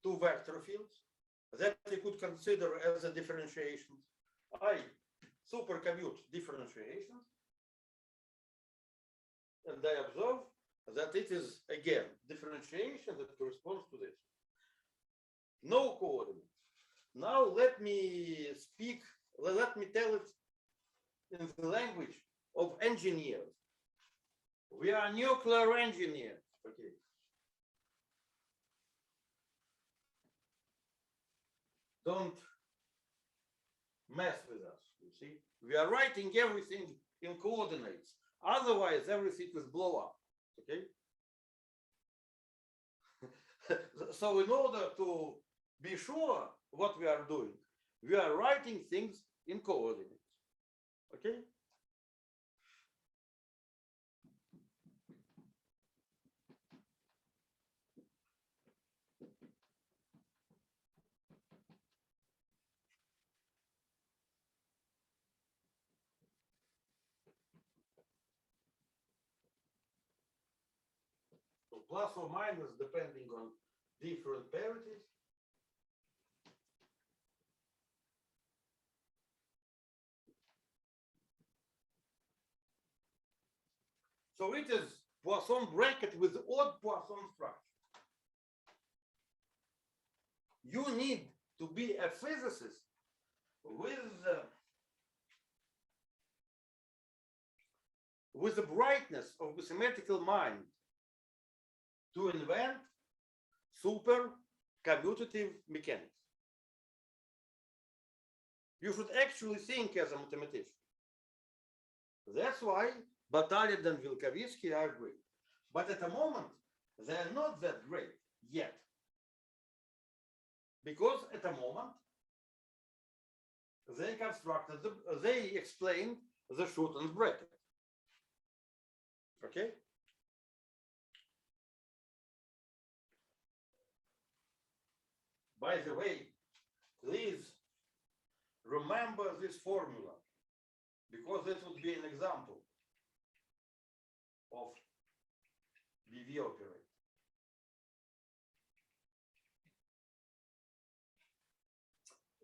Speaker 1: to vector fields that you could consider as a differentiation. I supercommute differentiations, and I observe that it is, again, differentiation that corresponds to this. No coordinates. Now let me tell it in the language of engineers. We are nuclear engineers. Okay. Don't mess with us, you see. We are writing everything in coordinates. Otherwise, everything will blow up. Okay. So in order to be sure what we are doing, we are writing things in coordinates. Okay? So plus or minus depending on different parities. So it is Poisson bracket with odd Poisson structure. You need to be a physicist with with the brightness of mathematical mind to invent super commutative mechanics. You should actually think as a mathematician. That's why Batalin and Vilkovitsky are great. But at the moment, they are not that great yet. Because at the moment, they constructed, they explained the Schooten bracket. Okay? By the way, please remember this formula, because this would be an example of BV operator.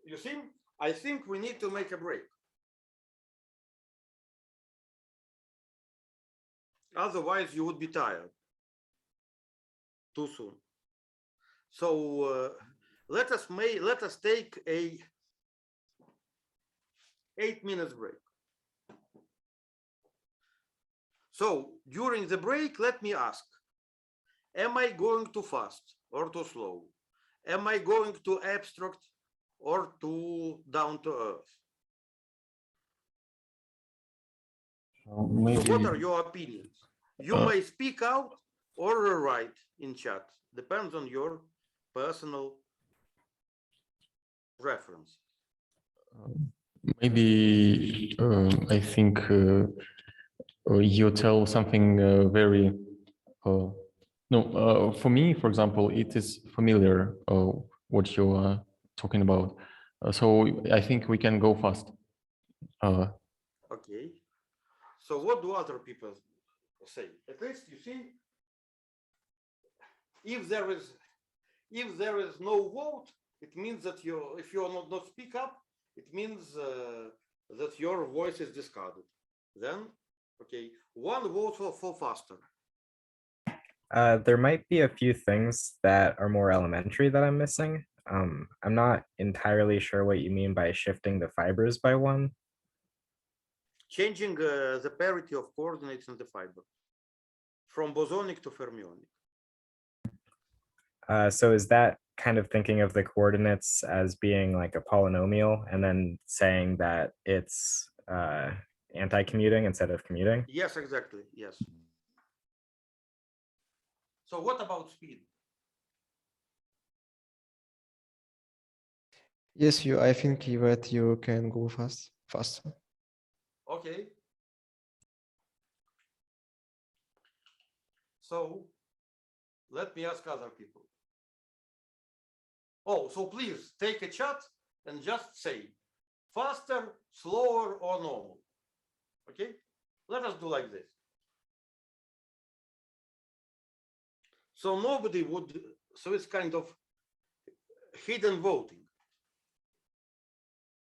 Speaker 1: You see, I think we need to make a break. Otherwise, you would be tired too soon. So let us take a 8 minutes break. So during the break, let me ask, am I going too fast or too slow? Am I going too abstract or too down to earth?
Speaker 2: Maybe.
Speaker 1: So what are your opinions? You may speak out or write in chat, depends on your personal preference.
Speaker 2: Maybe I think you tell something very no. For me, for example, it is familiar what you are talking about. So I think we can go fast.
Speaker 1: Okay. So what do other people say? At least you see, if there is no vote, it means that if you are not speak up, it means that your voice is discarded. Then, okay, one vote for faster.
Speaker 4: There might be a few things that are more elementary that I'm missing. I'm not entirely sure what you mean by shifting the fibers by one.
Speaker 1: Changing the parity of coordinates in the fiber from bosonic to fermionic.
Speaker 4: So is that kind of thinking of the coordinates as being like a polynomial and then saying that it's anti-commuting instead of commuting?
Speaker 1: Yes, exactly. Yes. So what about speed?
Speaker 5: Yes, I think that you can go faster.
Speaker 1: Okay. So let me ask other people. Oh, so please take a chat and just say faster, slower, or normal. Okay? Let us do like this. So nobody would, so it's kind of hidden voting.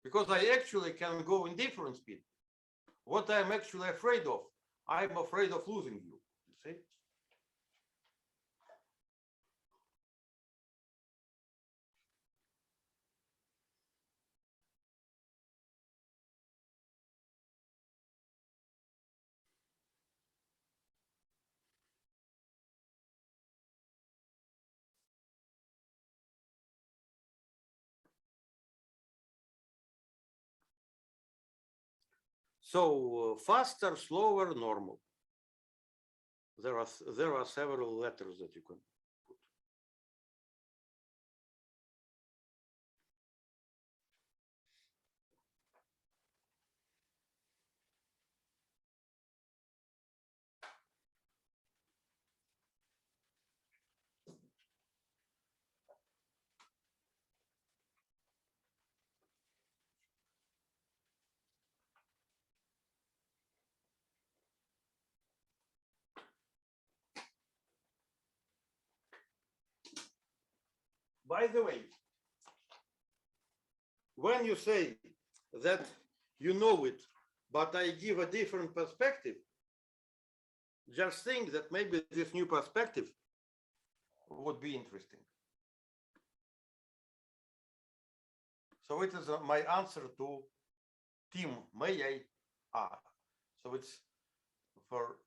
Speaker 1: Because I actually can go in different speed. What I'm actually afraid of, I'm afraid of losing you see? So faster, slower, normal. There are several letters that you can put. By the way, when you say that you know it, but I give a different perspective, just think that maybe this new perspective would be interesting. So it is my answer to Tim, may I? So it's for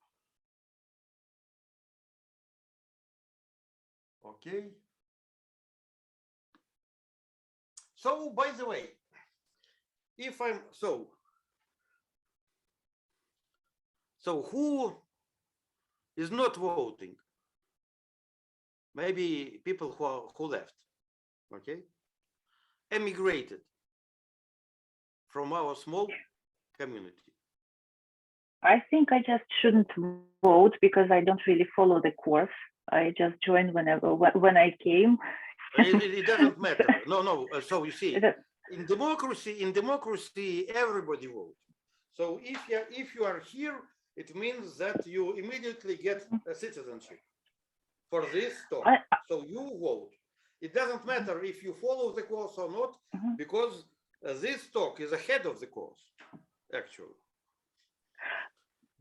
Speaker 1: okay. So by the way, if I'm so who is not voting? Maybe people who left, okay, emigrated from our small community.
Speaker 6: I think I just shouldn't vote because I don't really follow the course. I just joined when I came.
Speaker 1: It doesn't matter. No. So you see, in democracy, everybody votes. So if you are here, it means that you immediately get a citizenship for this talk. So you vote. It doesn't matter if you follow the course or not, because this talk is ahead of the course, actually.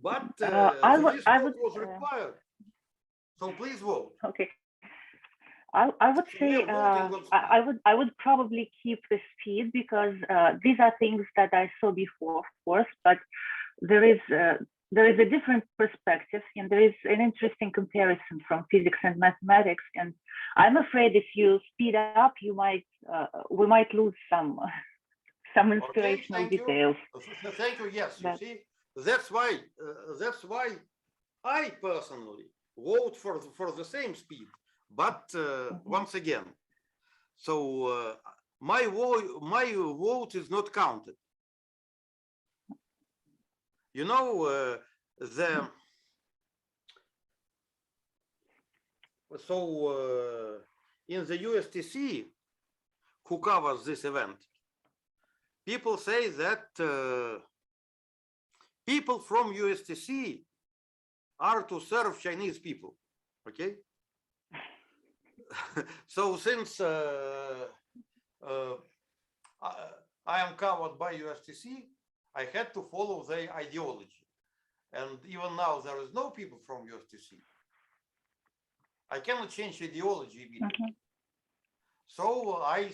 Speaker 1: But this talk was required. So please vote.
Speaker 6: Okay. I would say I would probably keep the speed because these are things that I saw before, of course, but there is a different perspective and there is an interesting comparison from physics and mathematics. And I'm afraid if you speed up, we might lose some inspirational details.
Speaker 1: Thank you. Yes, you see, that's why I personally vote for the same speed. But once again, so my vote is not counted. You know, in the USTC, who covers this event, people say that people from USTC are to serve Chinese people. Okay. So since I am covered by USTC, I had to follow their ideology. And even now there is no people from USTC. I cannot change ideology immediately. So I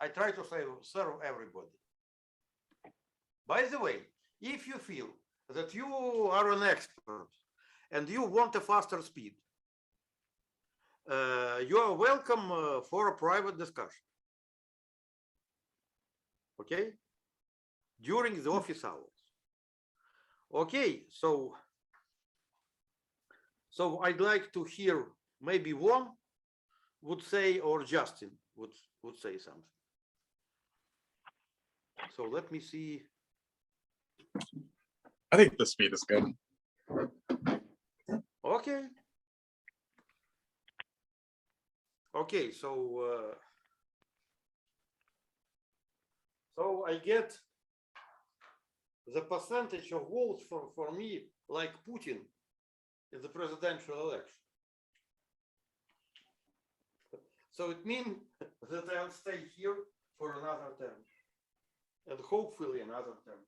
Speaker 1: try to serve everybody. By the way, if you feel that you are an expert and you want a faster speed, you are welcome for a private discussion. Okay? During the office hours. Okay, so I'd like to hear maybe one would say, or Justin would say something. So let me see.
Speaker 7: I think the speed is good.
Speaker 1: Okay. Okay, so I get the percentage of votes for me like Putin in the presidential election. So it means that I'll stay here for another term, and hopefully another term,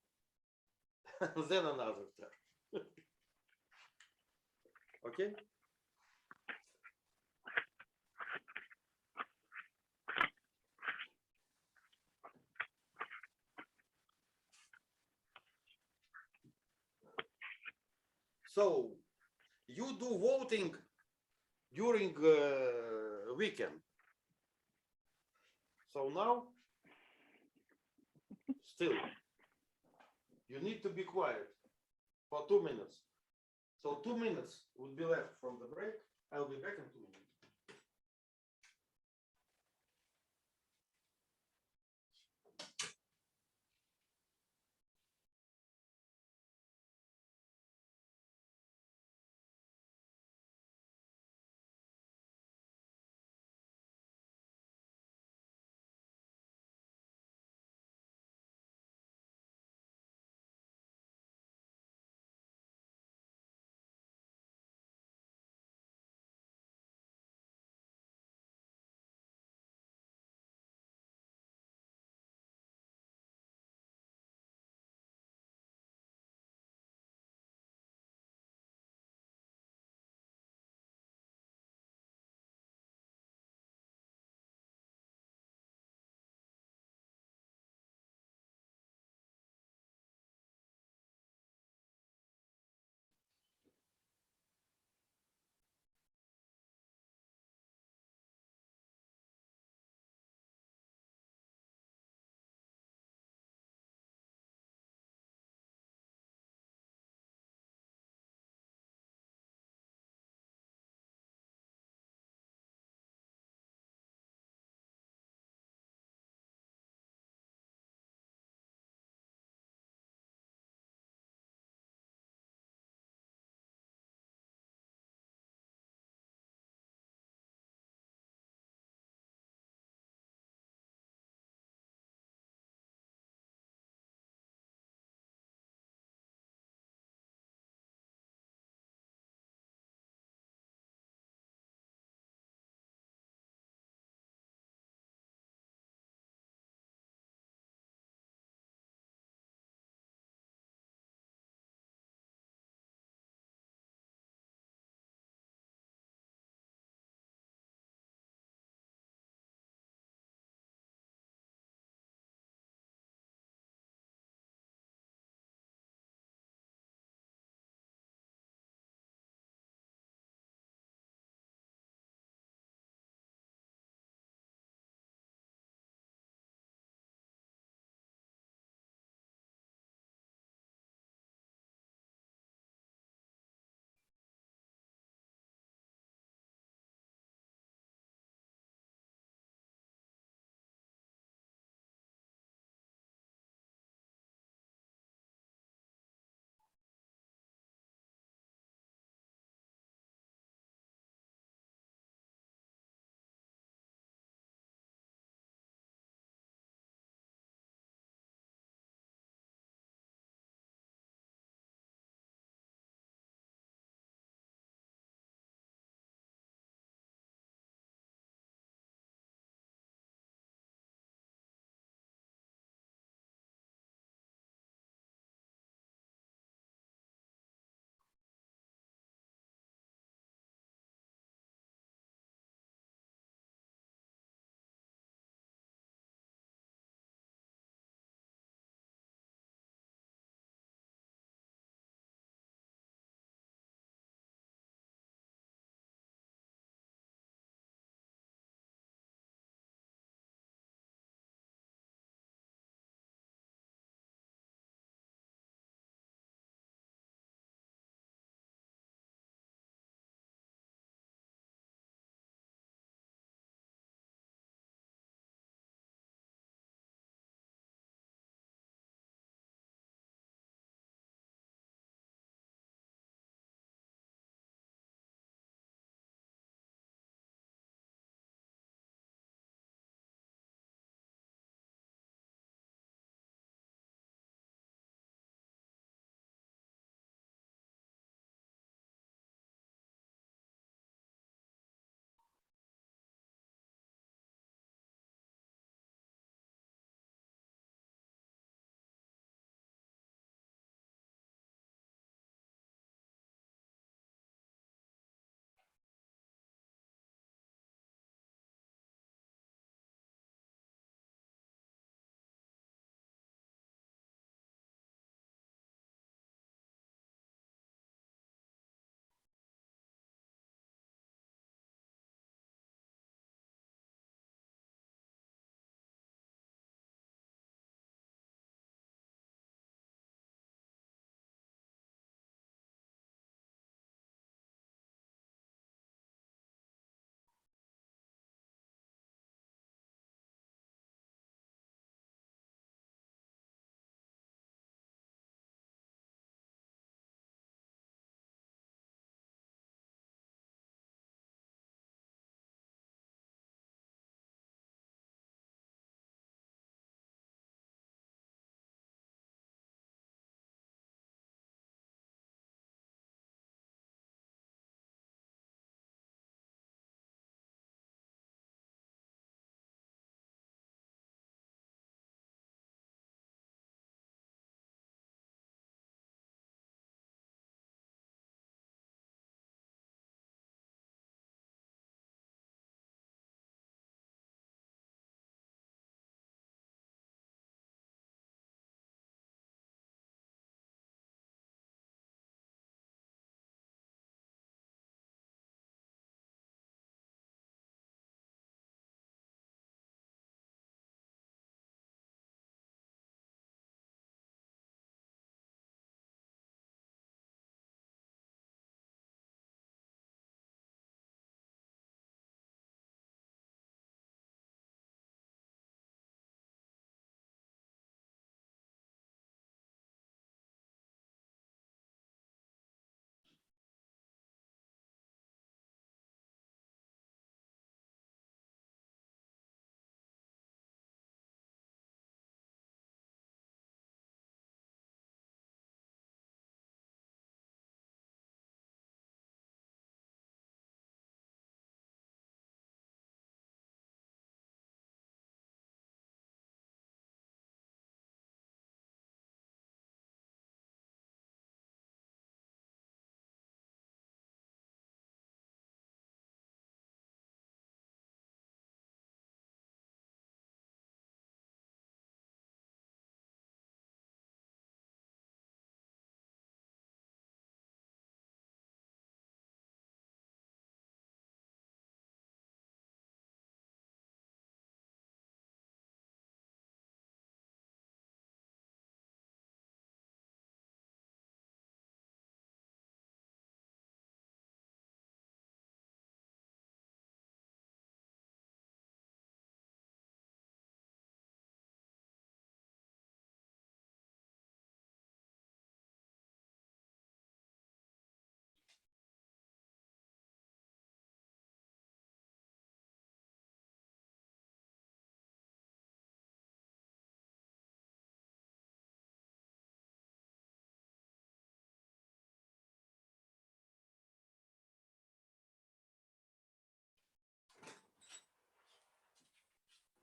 Speaker 1: then another term. Okay. So you do voting during weekend. So now, still, you need to be quiet for 2 minutes. So 2 minutes would be left from the break. I'll be back in 2 minutes.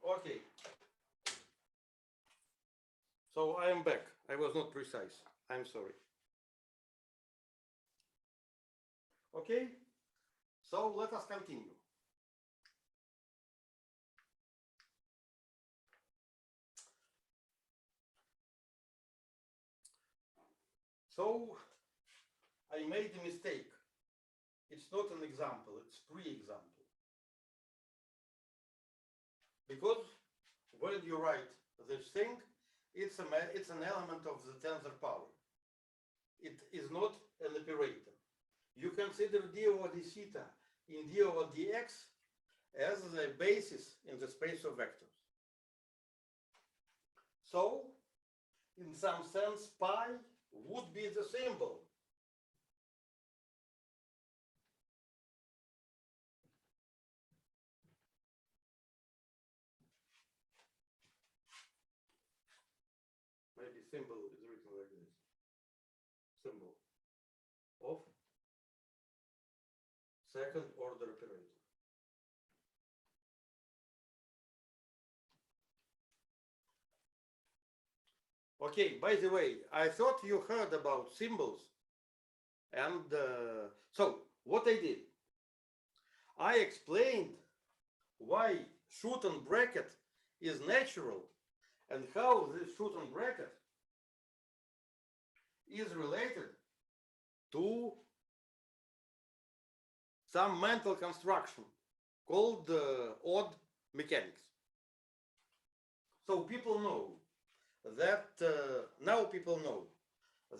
Speaker 1: Okay. So I am back. I was not precise. I'm sorry. Okay. So let us continue. So I made a mistake. It's not an example, it's pre-example. Because when you write this thing, it's an element of the tensor power. It is not an operator. You consider d over d theta in d over dx as the basis in the space of vectors. So, in some sense, pi would be the symbol. Maybe symbol is written like this. Symbol of second order operator. Okay, by the way, I thought you heard about symbols. And so what I did, I explained why Schooten bracket is natural and how this Schooten bracket is related to some mental construction called odd mechanics. So people know that, now people know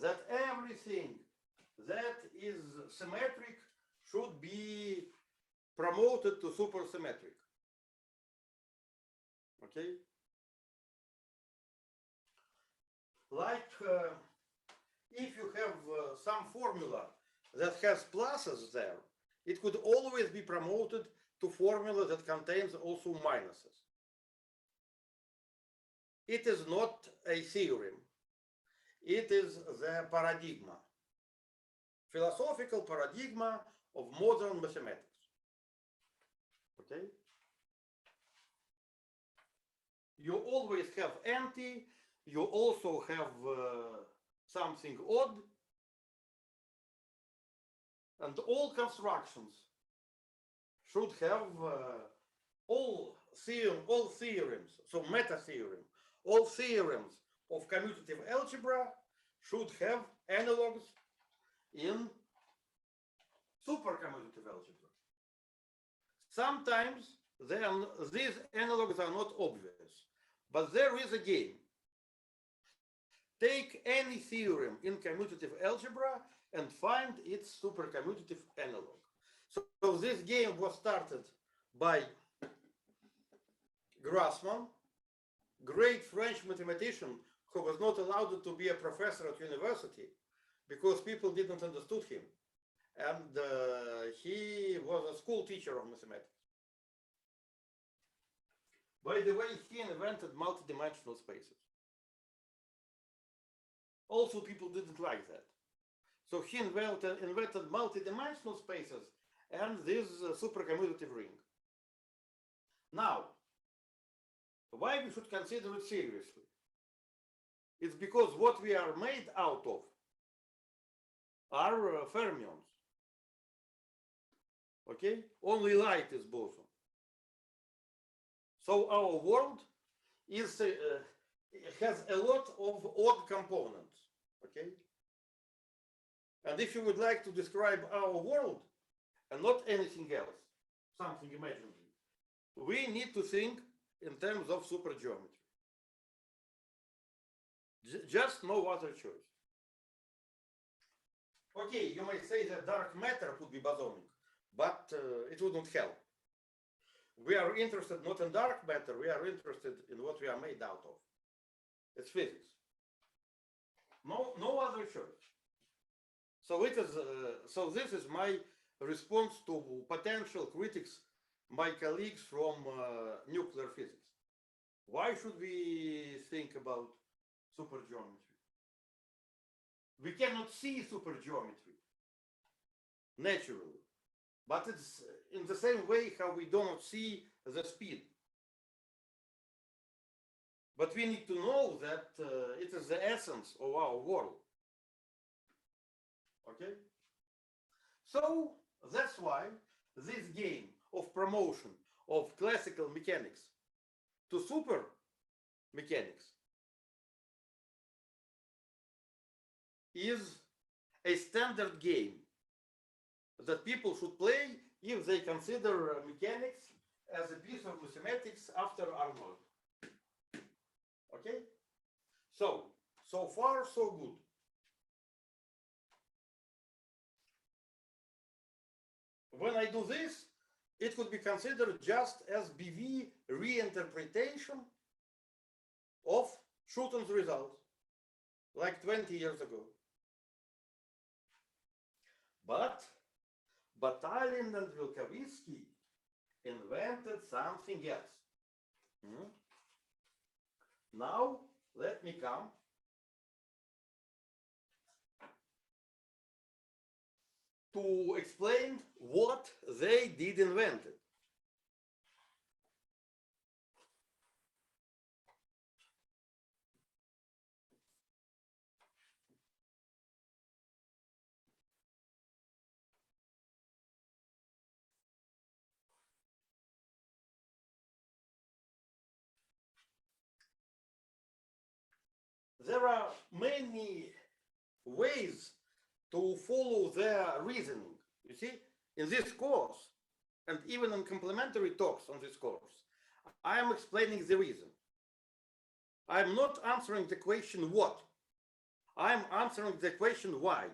Speaker 1: that everything that is symmetric should be promoted to supersymmetric. Okay? Like if you have some formula that has pluses there, it could always be promoted to formula that contains also minuses. It is not a theorem. It is the paradigm, philosophical paradigm of modern mathematics. Okay? You always have empty, you also have something odd, and all constructions should have all theorems, so meta-theorem, all theorems of commutative algebra should have analogues in supercommutative algebra. Sometimes these analogues are not obvious, but there is a game. Take any theorem in commutative algebra and find its supercommutative analog. So this game was started by Grassmann, great French mathematician who was not allowed to be a professor at university because people didn't understand him. And he was a school teacher of mathematics. By the way, he invented multidimensional spaces. Also, people didn't like that. So he invented multidimensional spaces and this supercommutative ring. Now, why we should consider it seriously? It's because what we are made out of are fermions. Okay? Only light is boson. So our world is has a lot of odd components. Okay? And if you would like to describe our world and not anything else, something imaginary, we need to think in terms of supergeometry. Just no other choice. Okay, you may say that dark matter could be bosonic, but it wouldn't help. We are interested not in dark matter, we are interested in what we are made out of. It's physics. No other choice. So it is. So this is my response to potential critics, my colleagues from nuclear physics. Why should we think about supergeometry? We cannot see supergeometry naturally, but it's in the same way how we do not see the speed. but we need to know that it is the essence of our world. Okay? So that's why this game of promotion of classical mechanics to super mechanics is a standard game that people should play if they consider mechanics as a piece of mathematics after Arnold. Okay? So far, so good. When I do this, it could be considered just as BV reinterpretation of Schooten's results, like 20 years ago. But Batalin and Vilkovitsky invented something else. Now, let me come to explain what they did invent. There are many ways to follow their reasoning. You see, in this course, and even in complementary talks on this course, I am explaining the reason. I am not answering the question what. I am answering the question why.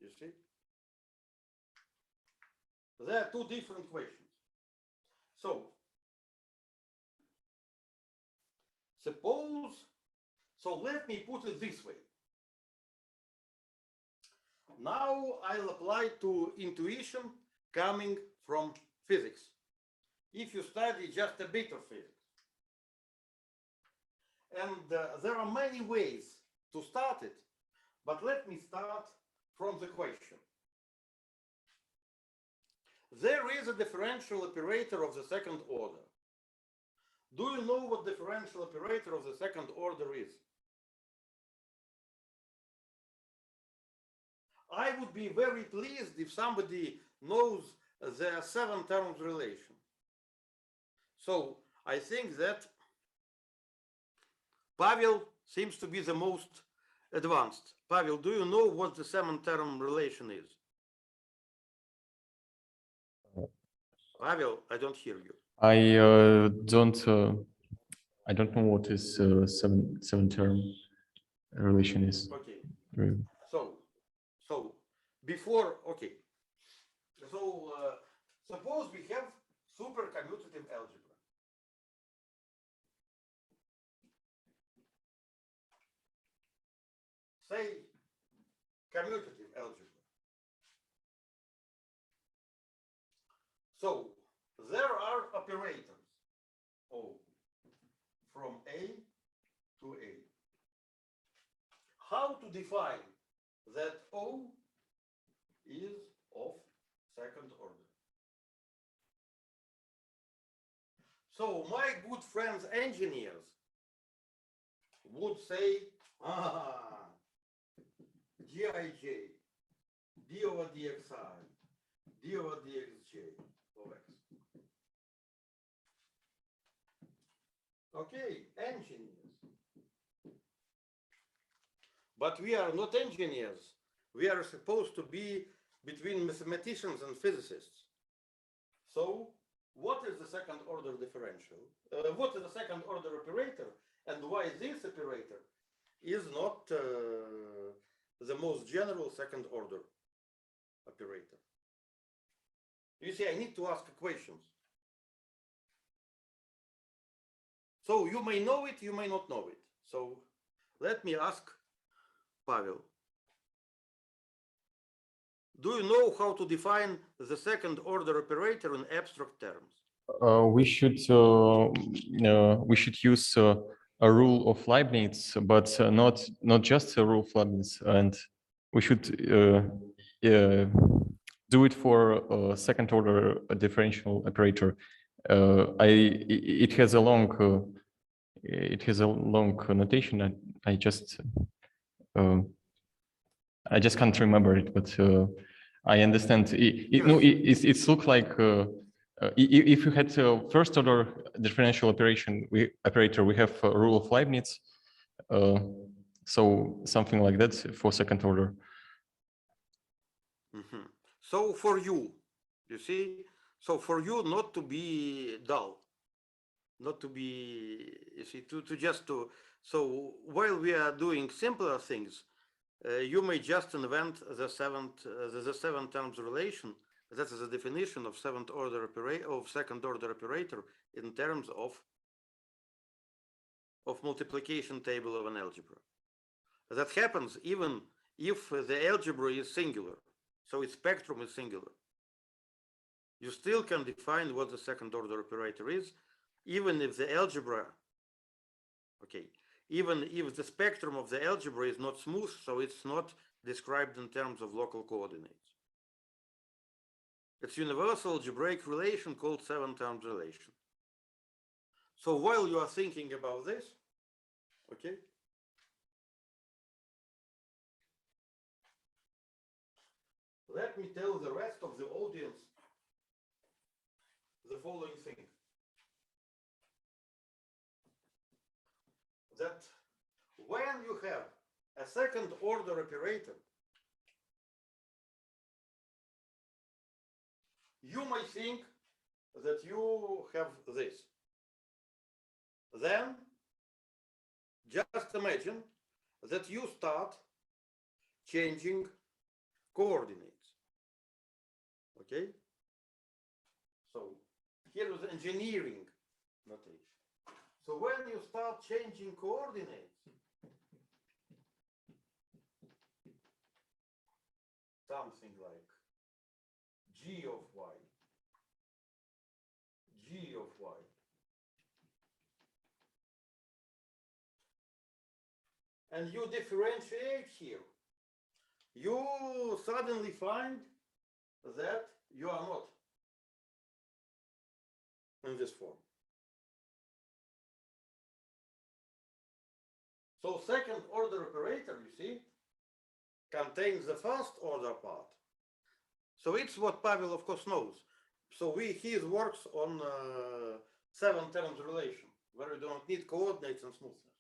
Speaker 1: You see? There are two different questions. So, let me put it this way. Now I'll apply to intuition coming from physics. If you study just a bit of physics. And there are many ways to start it, but let me start from the question. There is a differential operator of the second order. Do you know what differential operator of the second order is? I would be very pleased if somebody knows the 7 terms relation. So I think that Pavel seems to be the most advanced. Pavel, do you know what the 7 term relation is? Pavel, I don't hear you.
Speaker 2: I don't know what is seven term relation is.
Speaker 1: Okay.
Speaker 2: Really.
Speaker 1: So before, okay. So suppose we have supercommutative algebra. Say commutative algebra. So there are operators O from A to A. How to define that O is of second order? So my good friends engineers would say, Gij, d over dxi, d over dxj of x. Okay, engineers. But we are not engineers. We are supposed to be between mathematicians and physicists. So what is the second order differential? What is the second order operator? And why this operator is not the most general second order operator? You see, I need to ask questions. So you may know it, you may not know it. So let me ask Pavel. Do you know how to define the second order operator in abstract terms?
Speaker 2: We should use a rule of Leibniz, but not just a rule of Leibniz, and we should do it for a second order differential operator. It has a long it has a long connotation. I just can't remember it, but I understand. No, it looks like if you had first order differential operator, we have a rule of Leibniz. So something like that for second order.
Speaker 1: Mm-hmm. So for you see, so for you not to be dull, not to be, you see, so while we are doing simpler things, you may just invent the seven terms relation. That is the definition of second order operator in terms of multiplication table of an algebra. That happens even if the algebra is singular, so its spectrum is singular. You still can define what the second order operator is, even if the algebra, even if the spectrum of the algebra is not smooth, so it's not described in terms of local coordinates. It's universal algebraic relation called seven terms relation. So while you are thinking about this, let me tell the rest of the audience the following thing. That when you have a second order operator, you may think that you have this. Then just imagine that you start changing coordinates. Okay? So here is engineering notation. So when you start changing coordinates, something like g of y, g of y, and you differentiate here, you suddenly find that you are not in this form. So second order operator, you see, contains the first order part. So it's what Pavel, of course, knows. So he works on seven terms relation, where we don't need coordinates and smoothness.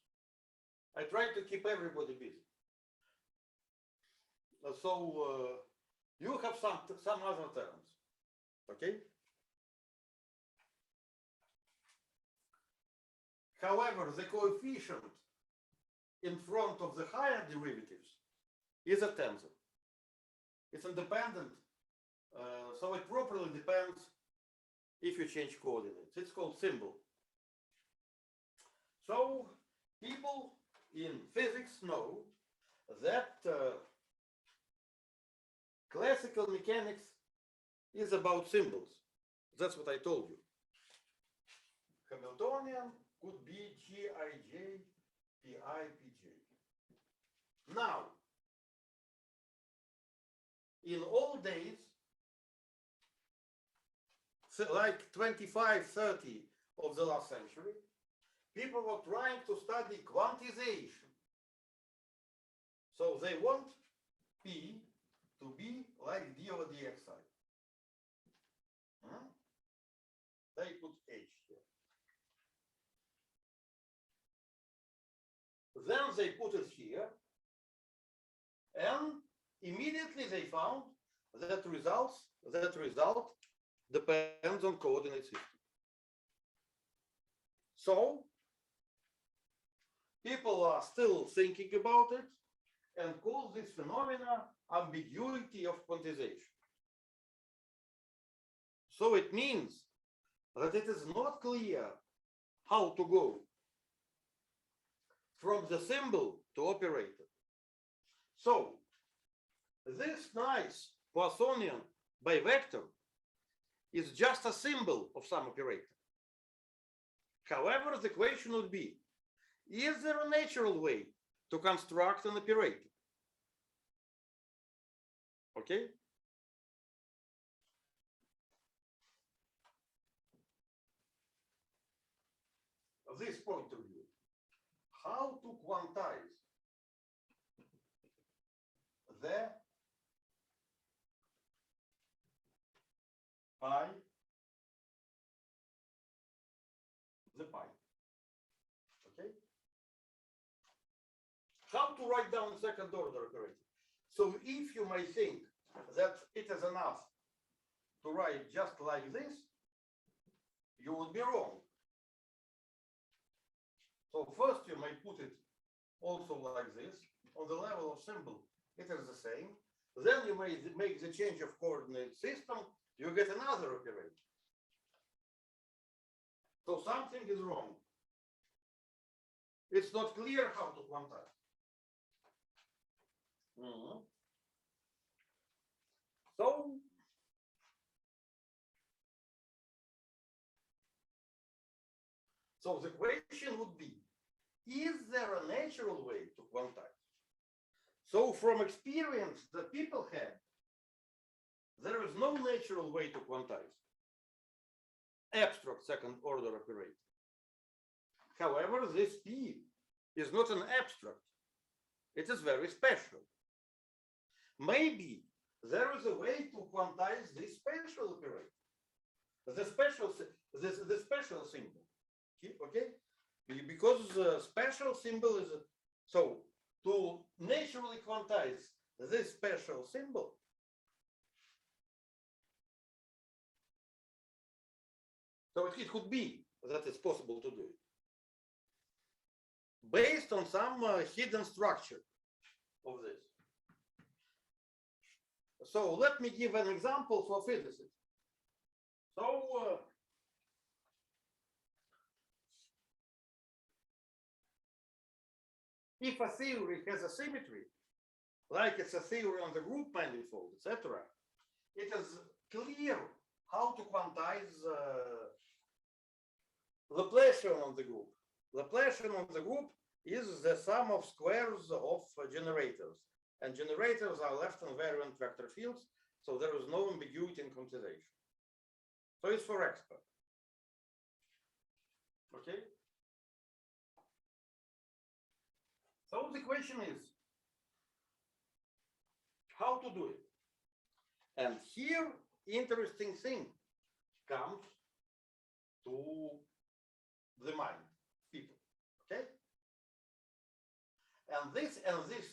Speaker 1: I try to keep everybody busy. So you have some other terms, okay? However, the coefficient in front of the higher derivatives is a tensor. It's independent, so it properly depends if you change coordinates. It's called symbol. So people in physics know that classical mechanics is about symbols. That's what I told you. Hamiltonian could be Gij, Pi, Pj. Now, in old days, like 25, 30 of the last century, people were trying to study quantization. So they want P to be like d over dxi. They put h here. Then they put it here, and immediately they found that result depends on coordinate system. So people are still thinking about it and call this phenomena ambiguity of quantization. So it means that it is not clear how to go from the symbol to operator. So this nice Poissonian bivector is just a symbol of some operator. However, the question would be, is there a natural way to construct an operator? Okay? This point of view. how to quantize the pi, okay? How to write down second order operator? So if you may think that it is enough to write just like this, you would be wrong. So first you may put it also like this, on the level of symbol, it is the same. Then you may make the change of coordinate system, you get another operator. So something is wrong. It's not clear how to quantize. So the question would be, is there a natural way to quantize? So from experience that people had, there is no natural way to quantize abstract second order operator. However, this P is not an abstract. It is very special. Maybe there is a way to quantize this special operator, the special symbol. Okay, because special symbol is so to naturally quantize this special symbol. So it could be that it's possible to do it based on some hidden structure of this. So let me give an example for physicists. So if a theory has a symmetry, like it's a theory on the group manifold, etc., it is clear how to quantize Laplacian on the group. Laplacian on the group is the sum of squares of generators, and generators are left invariant vector fields, so there is no ambiguity in quantization. So it's for expert. Okay. So the question is how to do it. And here, interesting thing comes to the mind, people. Okay. And this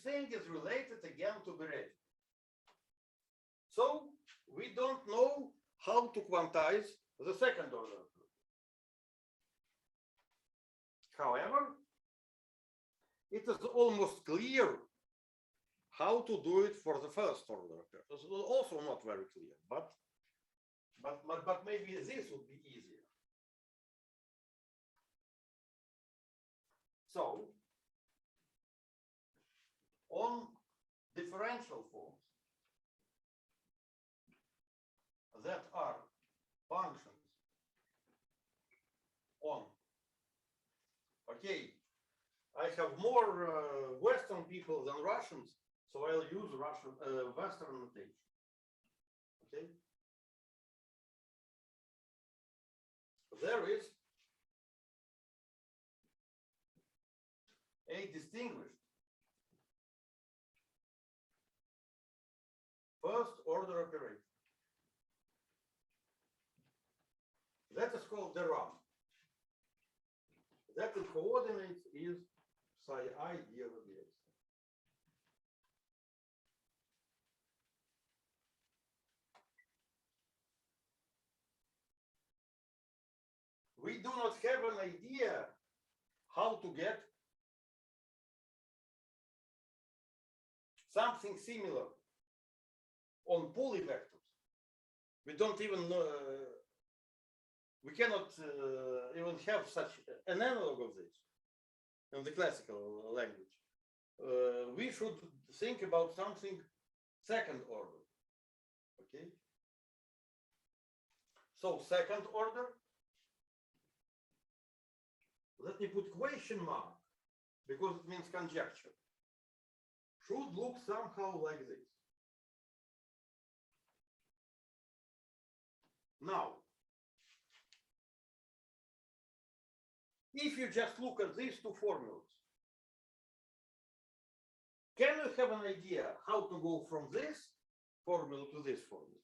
Speaker 1: thing is related again to Parity. So we don't know how to quantize the second order. However, it is almost clear how to do it for the first order. It's also not very clear, but maybe this would be easier. So on differential forms that are functions on, okay, I have more Western people than Russians, so I'll use Russian Western notation. Okay. There is a distinguished first order operator. That is called the Rham. That the coordinates is psi I d over dx. We do not have an idea how to get something similar on polyvectors. We don't even know, we cannot even have such an analog of this in the classical language. We should think about something second order. Okay. So second order, let me put question mark because it means conjecture, should look somehow like this. Now, if you just look at these two formulas, Can you have an idea how to go from this formula to this formula?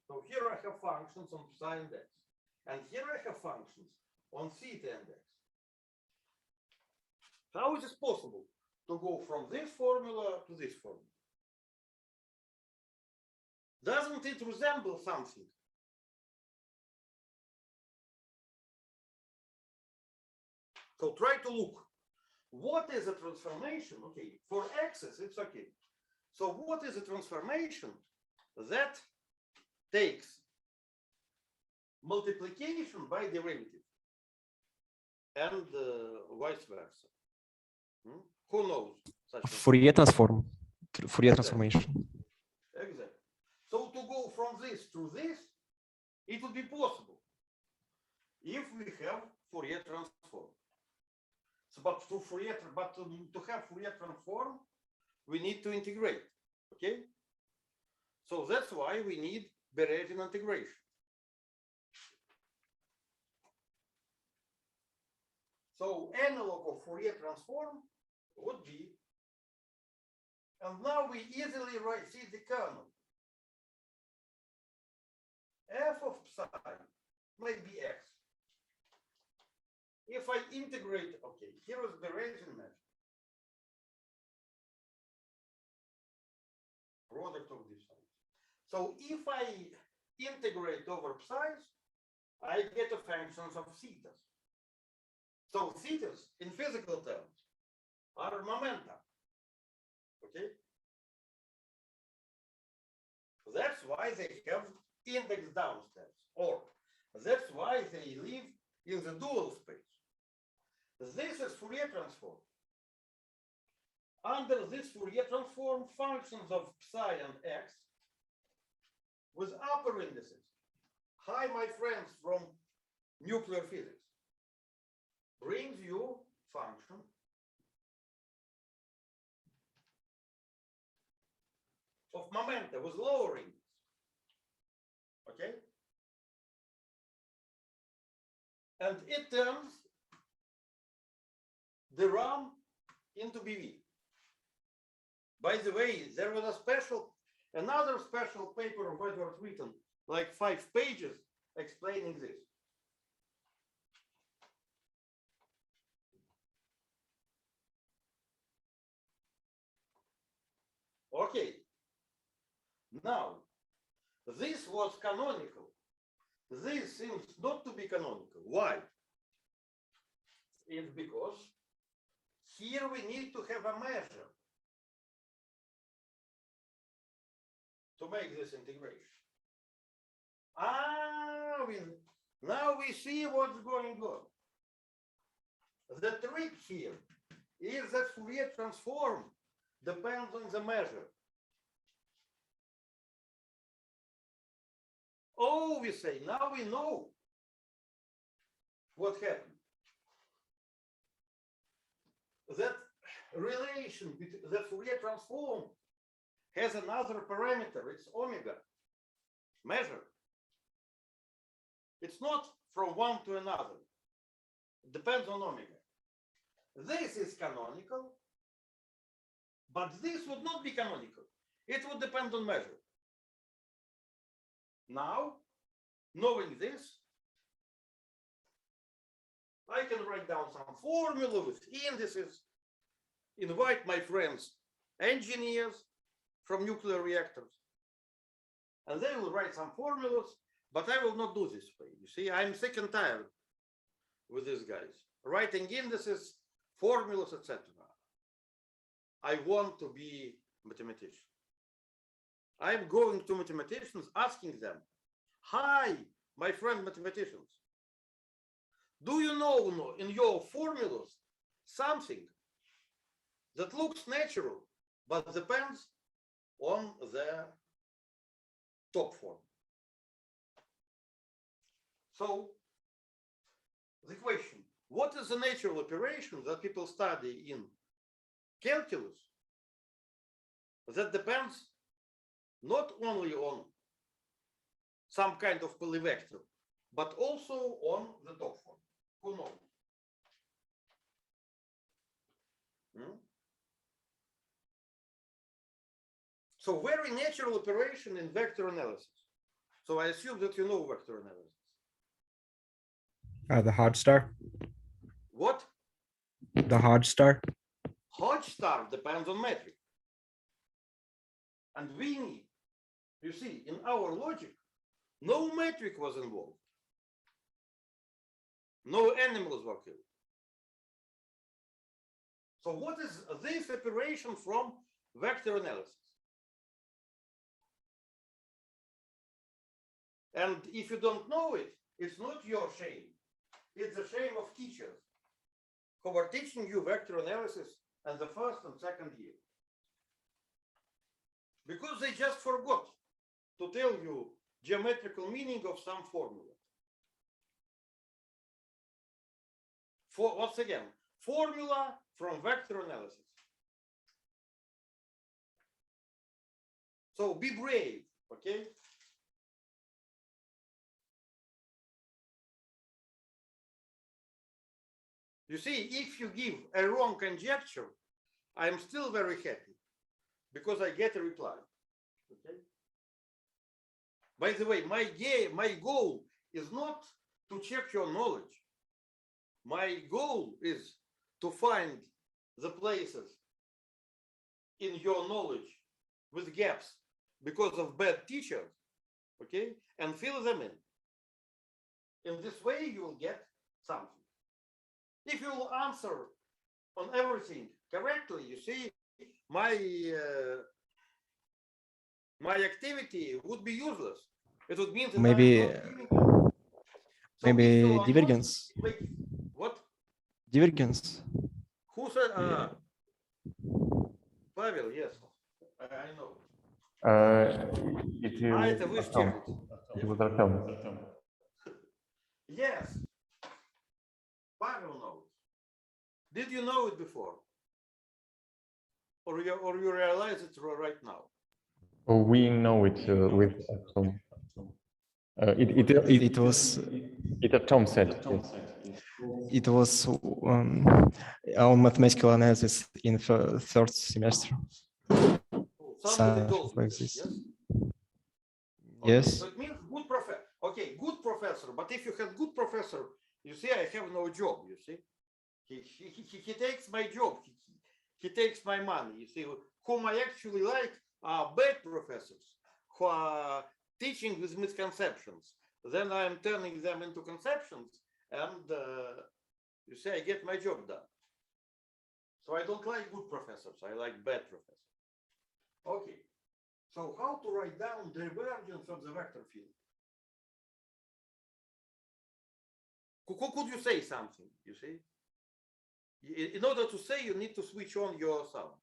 Speaker 1: So here I have functions on psi and x, and here I have functions on theta and x. How is it possible to go from this formula to this formula? Doesn't it resemble something? So try to look. What is a transformation? Okay, for x's, it's okay. So what is a transformation that takes multiplication by derivative and vice versa? Who knows such a
Speaker 5: Fourier transform. Fourier
Speaker 1: Exactly.
Speaker 5: transformation.
Speaker 1: Exactly. So to go from this to this, it would be possible if we have Fourier transform. So, but to have Fourier transform, we need to integrate. Okay. So that's why we need Bayesian integration. So analog of Fourier transform would be, and now we easily see the kernel. F of psi might be x. If I integrate, okay, here is Bayesian measure. Product of these sides. So if I integrate over psi's, I get the functions of thetas. So thetas in physical terms are momenta. Okay? That's why they have index downstairs, or that's why they live in the dual space. This is Fourier transform. Under this Fourier transform, functions of psi and x with upper indices. Hi, my friends from nuclear physics. Brings you function of momenta with lower index. Okay? And it turns the Rham into BV. By the way, there was another special paper of Edward Wheaton, like 5 pages, explaining this. Okay. Now, this was canonical. This seems not to be canonical. Why? It's because here we need to have a measure to make this integration. Now we see what's going on. The trick here is that Fourier transform depends on the measure. Oh, we say, now we know what happened. That relation between the Fourier transform has another parameter, it's omega, measure. It's not from one to another. It depends on omega. This is canonical, but this would not be canonical. It would depend on measure. Now, knowing this, I can write down some formula with indices, invite my friends, engineers from nuclear reactors, and they will write some formulas, but I will not do this way. You see, I'm sick and tired with these guys, writing indices, formulas, etc. I want to be a mathematician. I'm going to mathematicians asking them, hi, my friend mathematicians, do you know in your formulas something that looks natural, but depends on the top form? So the question, what is the natural operation that people study in calculus that depends not only on some kind of polyvector, but also on the top form? Who knows? So very natural operation in vector analysis. So I assume that you know vector analysis.
Speaker 4: The Hodge star.
Speaker 1: What?
Speaker 4: The Hodge star.
Speaker 1: Hodge star depends on metric. And we need, you see, in our logic, no metric was involved. No animals were killed. So what is this operation from vector analysis? And if you don't know it, it's not your shame. It's the shame of teachers who are teaching you vector analysis in the first and second year. Because they just forgot to tell you geometrical meaning of some formula. For once again, formula from vector analysis. So be brave, okay? You see, if you give a wrong conjecture, I'm still very happy because I get a reply. Okay. By the way, my goal is not to check your knowledge. My goal is to find the places in your knowledge with gaps because of bad teachers, okay, and fill them in. In this way, you will get something. If you will answer on everything correctly, you see, my activity would be useless. It would mean that
Speaker 5: Maybe maybe divergence.
Speaker 1: What?
Speaker 5: Divergence.
Speaker 1: Who said? Pavel, yes, I know.
Speaker 2: It
Speaker 1: Это вы чекаете.
Speaker 2: was Artem.
Speaker 1: Yes. Pavel knows. Did you know it before? Or you realize it right now?
Speaker 2: We know it with Artem.
Speaker 5: It was
Speaker 2: Artem said. Yes.
Speaker 5: it was on mathematical analysis in third semester.
Speaker 1: Somebody
Speaker 5: Something
Speaker 1: told me
Speaker 5: like
Speaker 1: this,
Speaker 5: this.
Speaker 1: yes?
Speaker 5: Yes.
Speaker 1: So it means good professor. Okay, good professor. But if you have good professor, you see, I have no job, you see. He takes my job. He takes my money. You see, whom I actually like are bad professors who are teaching with misconceptions. Then I'm turning them into conceptions and you see, I get my job done. So I don't like good professors. I like bad professors. Okay. So how to write down divergence of the vector field? Could you say something? You see? In order to say, you need to switch on your sound.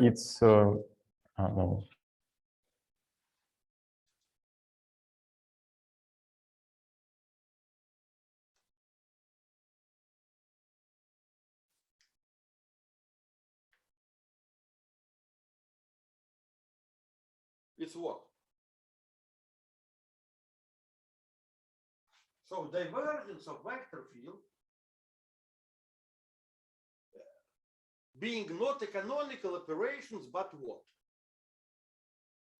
Speaker 2: It's no.
Speaker 1: It's what? So divergence of vector field being not a canonical operations, but what?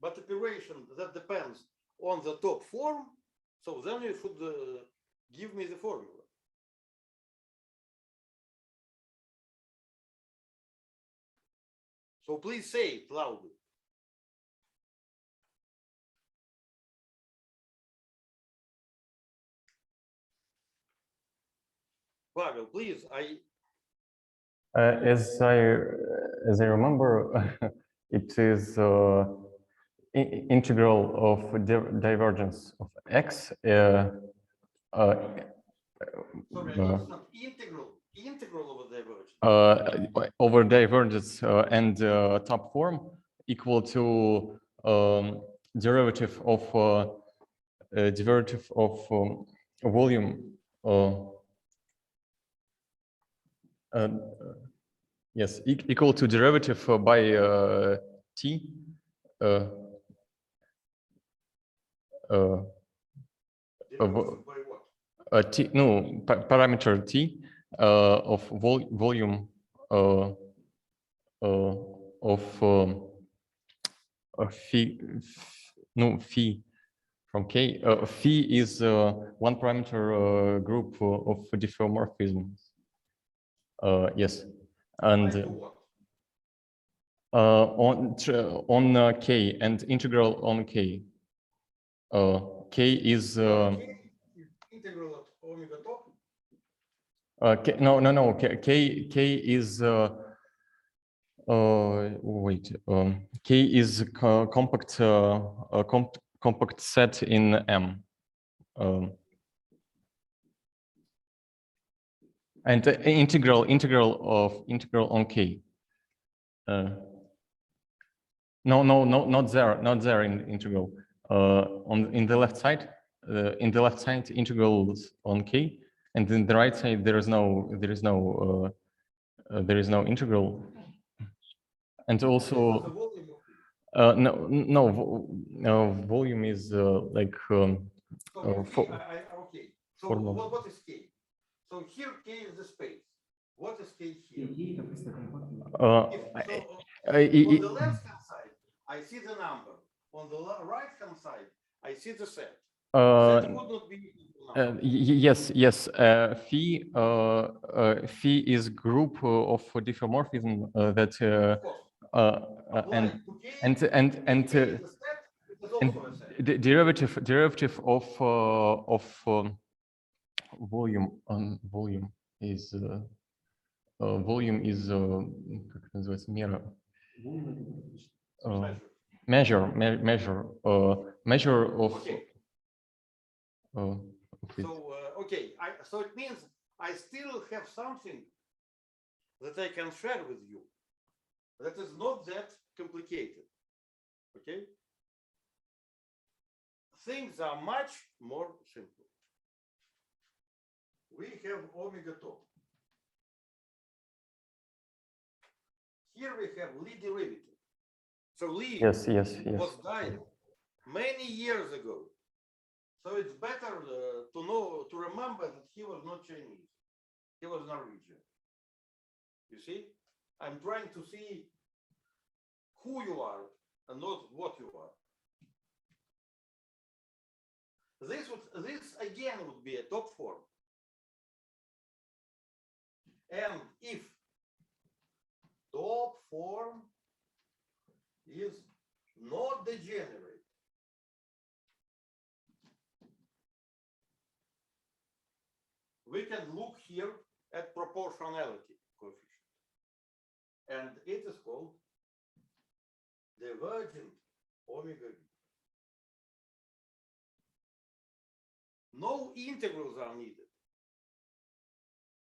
Speaker 1: But operation that depends on the top form. So then you should give me the formula. So please say it loudly. Pavel, please,
Speaker 2: As I remember, it is integral of divergence of x.
Speaker 1: sorry, it's not integral over divergence.
Speaker 2: Over divergence and top form equal to derivative of volume. Yes, equal to derivative by t.
Speaker 1: Derivative by what?
Speaker 2: T, no, parameter t of volume phi, no, phi from K. Phi is one parameter group of diffeomorphisms. Yes, and on K and integral on K. K is
Speaker 1: integral of omega top.
Speaker 2: no. K is wait. K is compact compact set in M. And integral on K. No, not there in integral. In the left side, integrals on K, and in the right side there is no integral. And also no volume is like
Speaker 1: okay. So
Speaker 2: formal.
Speaker 1: what is K? So here K is the space. What is K here? On the left hand side, I see the number. On the right hand side, I see the set. That would not be
Speaker 2: yes. Phi is group of diffeomorphism that and the derivative of volume is как называется, мера. Measure of
Speaker 1: okay, so it means I still have something that I can share with you that is not that complicated. Okay, things are much more simple. We have omega top. Here we have Lie derivative. So Lie
Speaker 2: yes.
Speaker 1: was died many years ago. So it's better to remember that he was not Chinese. He was Norwegian. You see, I'm trying to see who you are and not what you are. This again would be a top form. And if top form is not degenerate, we can look here at proportionality coefficient. And it is called divergent omega v. No integrals are needed.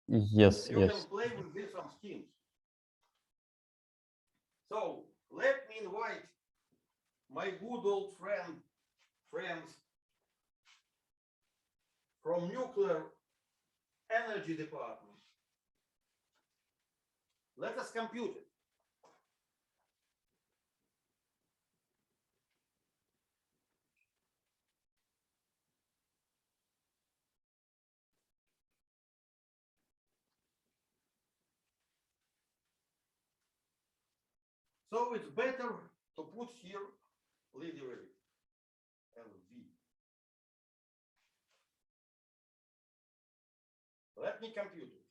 Speaker 2: Yes.
Speaker 1: You can play with this on schemes. So let me invite my good old friends from nuclear energy department. Let us compute it. So it's better to put here Lie derivative, LV. Let me compute it.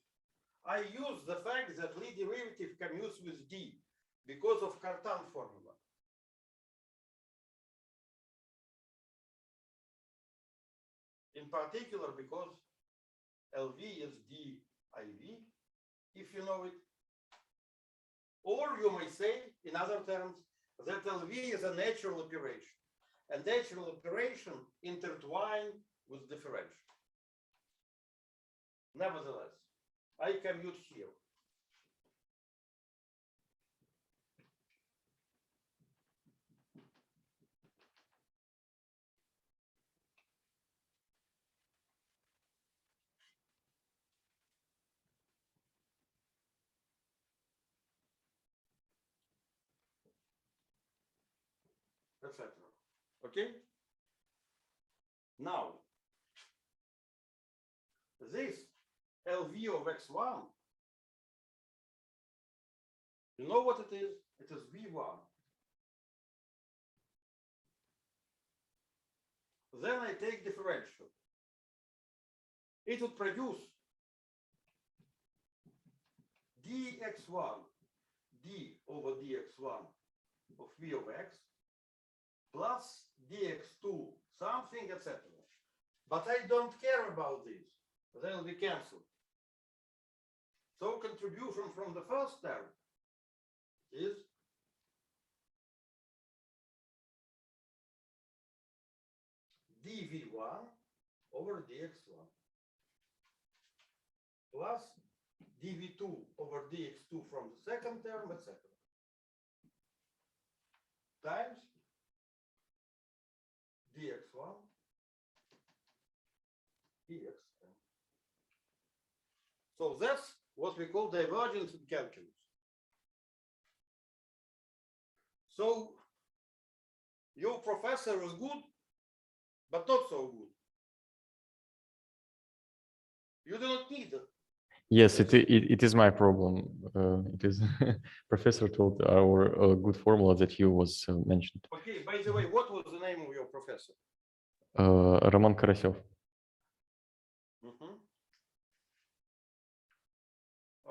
Speaker 1: I use the fact that Lie derivative commutes with D because of Cartan formula. In particular, because LV is DIV, if you know it. Or you may say, in other terms, that LV is a natural operation. A natural operation intertwined with differential. Nevertheless, I commute here. Etc. Okay? Now, this LV of x1, you know what it is? it is V1. Then I take differential. It would produce dx1 d over dx1 of v of x plus dx2 something, etc. But I don't care about this. They will be cancelled. So contribution from the first term is dv1 over dx1 plus dv2 over dx2 from the second term, etc. times dx1 dxn. So that's what we call divergence in calculus. So your professor is good, but not so good. You do not need it.
Speaker 2: Yes, it is my problem. It is professor told our good formula that you was mentioned.
Speaker 1: Okay, by the way, what was the name of your professor?
Speaker 2: Roman Karasев.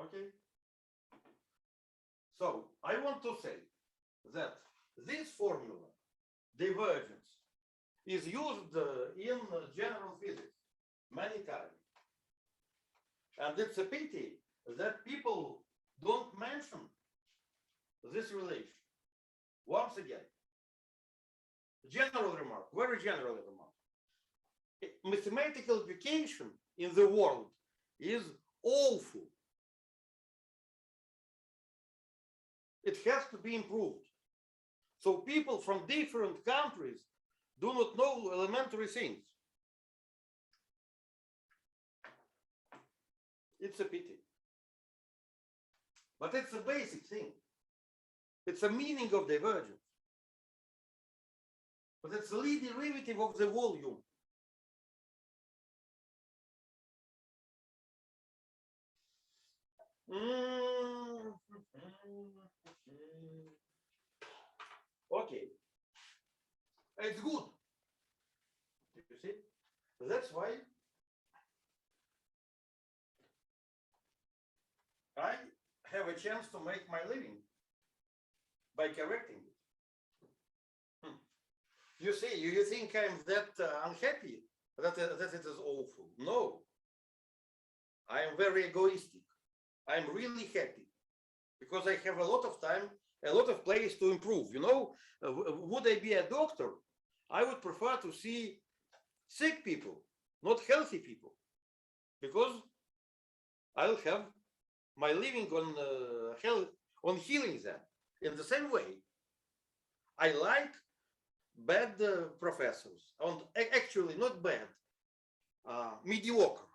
Speaker 1: Okay. So I want to say that this formula, divergence, is used in general physics many times. And it's a pity that people don't mention this relation. Once again, general remark, very general remark. Mathematical education in the world is awful. It has to be improved. So people from different countries do not know elementary things. It's a pity. But it's a basic thing. It's a meaning of divergence. But it's a Lie derivative of the volume. Okay. It's good. You see? That's why I have a chance to make my living by correcting it. You see, you think I'm that unhappy, that it is awful. No. I am very egoistic. I'm really happy because I have a lot of time, a lot of place to improve. You know, would I be a doctor? I would prefer to see sick people, not healthy people, because I'll have my living on health, on healing them. In the same way, I like bad professors, and actually not bad, mediocre.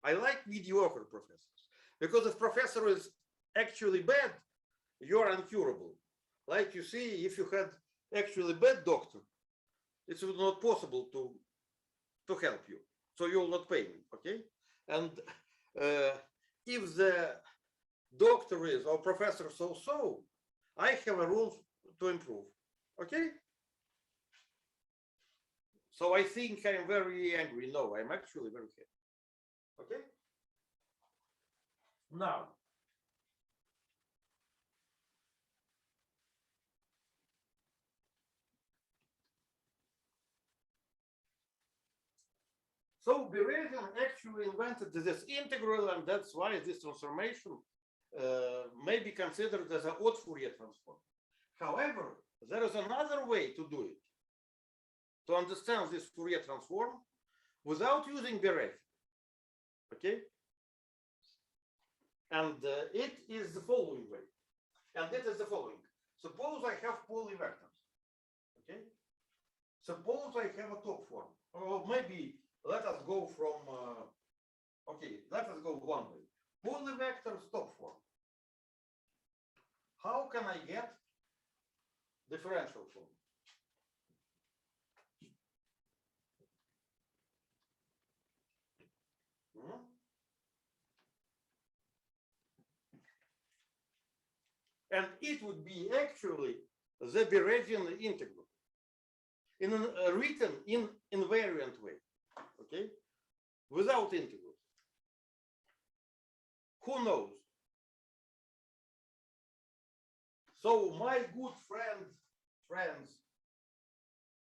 Speaker 1: I like mediocre professors because if professor is actually bad, you're incurable. Like you see, if you had actually bad doctor, it's not possible to help you. So you will not pay me, okay? And if the doctor is or professor so, I have a rule to improve, okay? So I think I'm very angry. No, I'm actually very happy. Okay. Now, so Berezin actually invented this integral, and that's why this transformation may be considered as an odd Fourier transform. However, there is another way to do it, to understand this Fourier transform without using Berezin. Okay. And it is the following way. And it is the following. Suppose I have polyvectors. Okay. Suppose I have a top form. Or maybe let us go from, okay, let us go one way. Polyvectors top form. How can I get differential form? And it would be actually the Berezin integral in written in invariant way, okay, without integrals. Who knows? So my good friends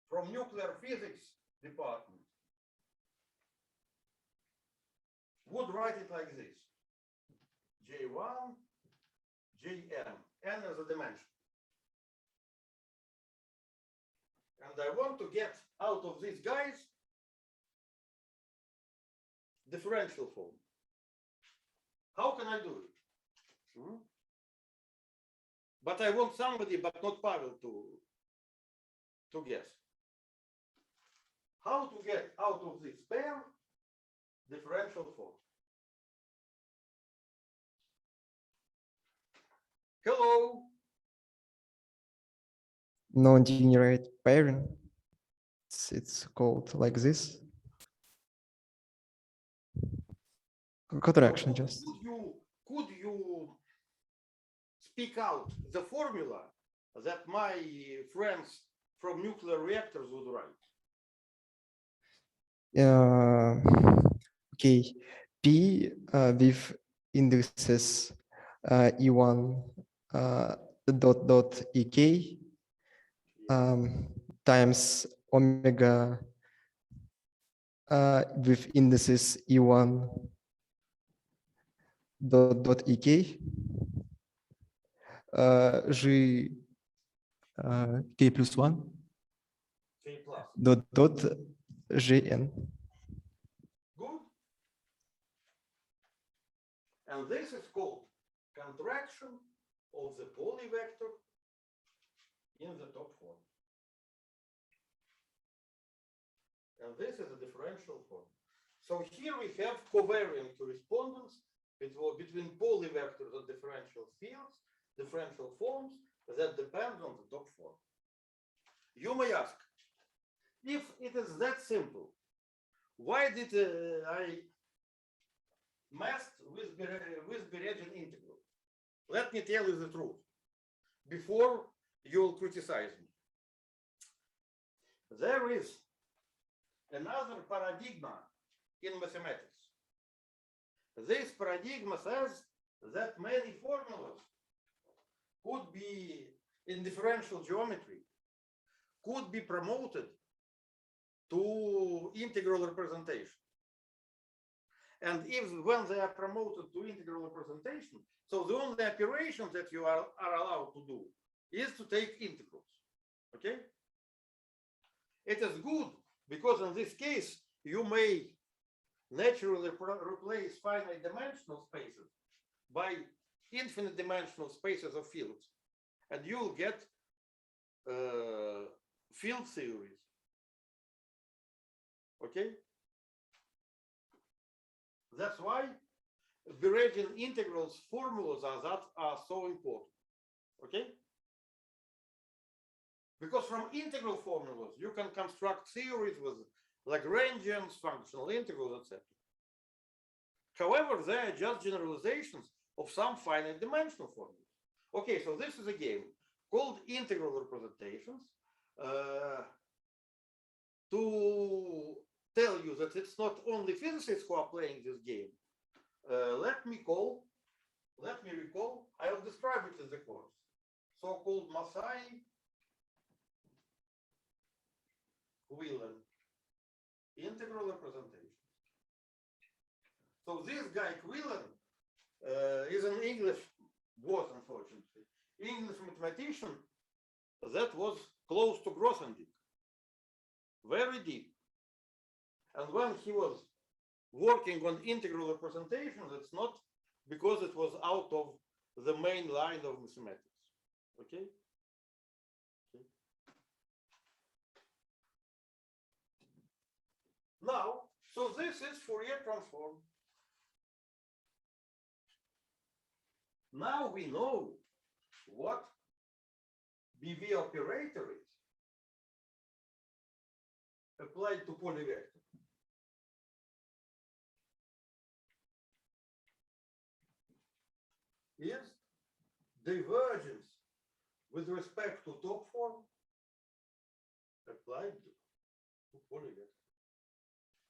Speaker 1: from nuclear physics department would write it like this: J1, Jn, n is a dimension. And I want to get out of these guys differential form. How can I do it? But I want somebody, but not Pavel, to guess. How to get out of this pair differential form? Hello?
Speaker 5: Non-degenerate pairing. It's called like this. Contraction just.
Speaker 1: Could you speak out the formula that my friends from nuclear reactors would write?
Speaker 5: Okay, P with indices E1 dot ek times omega with indices E1 dot ek G k plus 1
Speaker 1: K plus.
Speaker 5: dot Gn.
Speaker 1: Good. And this is called contraction of the polyvector in the top form. And this is a differential form. So here we have covariant correspondence between polyvectors and differential fields, differential forms that depend on the top form. You may ask, if it is that simple, why did I messed with Berezin integral? Let me tell you the truth before you'll criticize me. There is another paradigm in mathematics. This paradigm says that many formulas could be in differential geometry, could be promoted to integral representation. And when they are promoted to integral representation, so the only operation that you are allowed to do is to take integrals. Okay? It is good because in this case, you may naturally replace finite dimensional spaces by infinite dimensional spaces of fields, and you'll get field theories. Okay? That's why Berezin integrals formulas are so important. Okay? Because from integral formulas, you can construct theories with Lagrangians, functional integrals, etc. However, they are just generalizations of some finite dimensional formulas. Okay, so this is a game called integral representations. To tell you that it's not only physicists who are playing this game, let me recall, I'll describe it in the course, so-called Masai-Whelan integral representation. So this guy Whelan is an was unfortunately, English mathematician that was close to Grothendieck, very deep. And when he was working on integral representation, it's not because it was out of the main line of mathematics. Okay? Now, so this is Fourier transform. Now we know what BV operator is applied to polyvector. Is divergence with respect to top form applied to polyvector.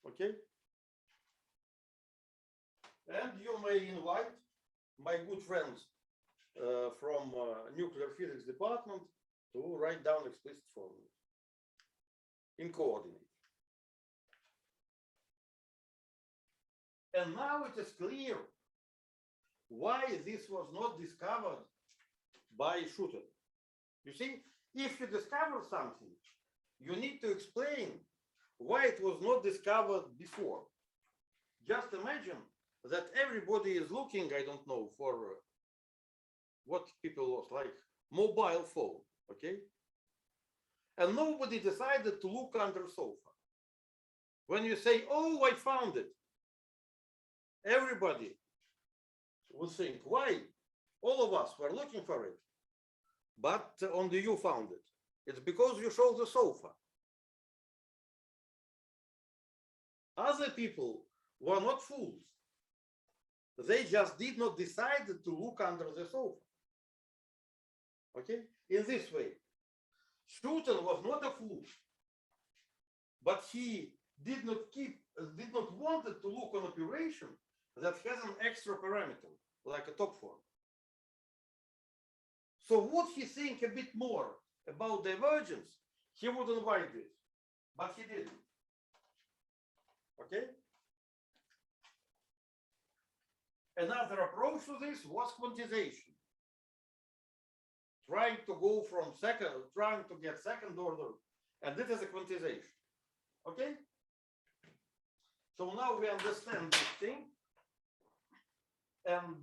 Speaker 1: Okay? And you may invite my good friends from nuclear physics department to write down explicit formulas in coordinates. And now it is clear why this was not discovered by Schooten. You see, if you discover something, you need to explain why it was not discovered before. Just imagine that everybody is looking, I don't know, for what people was like, mobile phone, okay? And nobody decided to look under sofa. When you say, oh, I found it, everybody would think, why? All of us were looking for it, but only you found it. It's because you showed the sofa. Other people were not fools. They just did not decide to look under the sofa. Okay? In this way, Schooten was not a fool, but he did not want to look on operation that has an extra parameter, like a top form. So would he think a bit more about divergence? He would invite this, but he didn't. Okay? Another approach to this was quantization. Trying to get second order, and this is a quantization. Okay? So now we understand this thing. And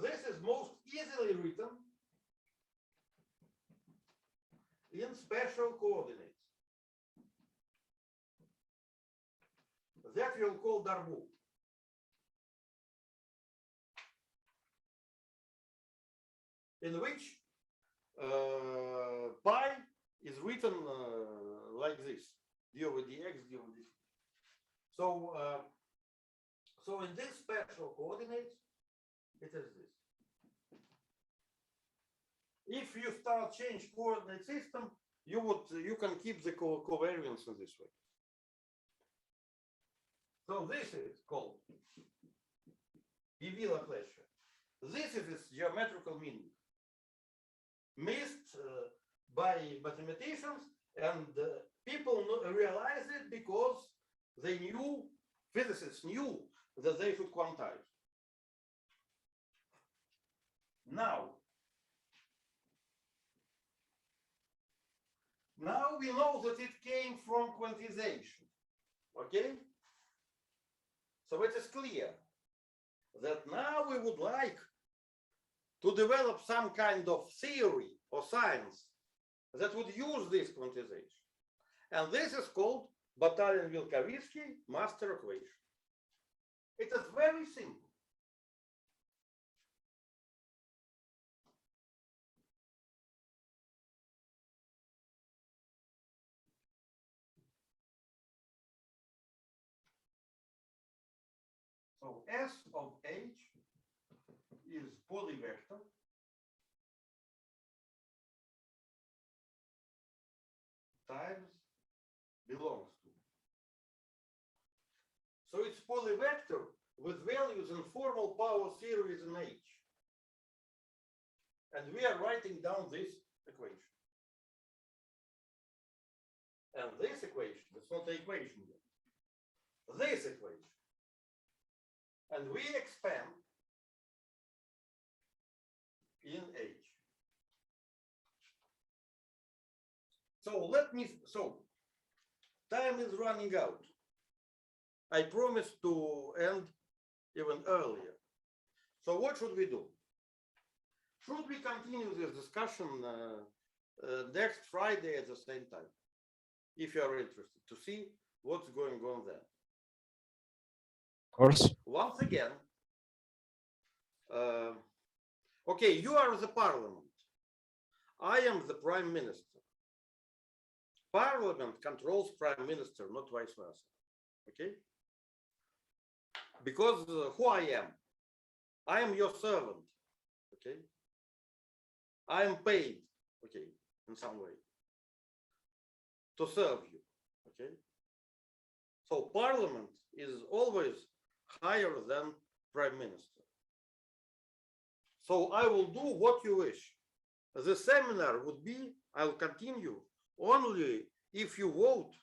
Speaker 1: this is most easily written in special coordinates that we'll call darbu. In which pi is written like this, d over dx, d over dx. So, so in this special coordinates, it is this. If you start change coordinate system, you can keep the covariance in this way. So this is called PV Laplacian. This is its geometrical meaning, missed by mathematicians, and people realize it because they knew, physicists knew that they should quantize. Now we know that it came from quantization, okay? So it is clear that now we would like to develop some kind of theory or science that would use this quantization. And this is called Batalin-Vilkovitsky master equation. It is very simple. So S of H is polyvector times belongs to. So it's polyvector with values in formal power series in H. And we are writing down this equation. And this equation, it's not the equation yet. This equation. And we expand in H. So time is running out. I promised to end even earlier. So what should we do? Should we continue this discussion next Friday at the same time? If you are interested to see what's going on there.
Speaker 4: Of course.
Speaker 1: Once again, okay, you are the parliament. I am the prime minister. Parliament controls prime minister, not vice versa. Okay? Because who I am your servant. Okay. I am paid, okay, in some way to serve you. Okay. So parliament is always higher than prime minister. So I will do what you wish. The seminar would be, I'll continue only if you vote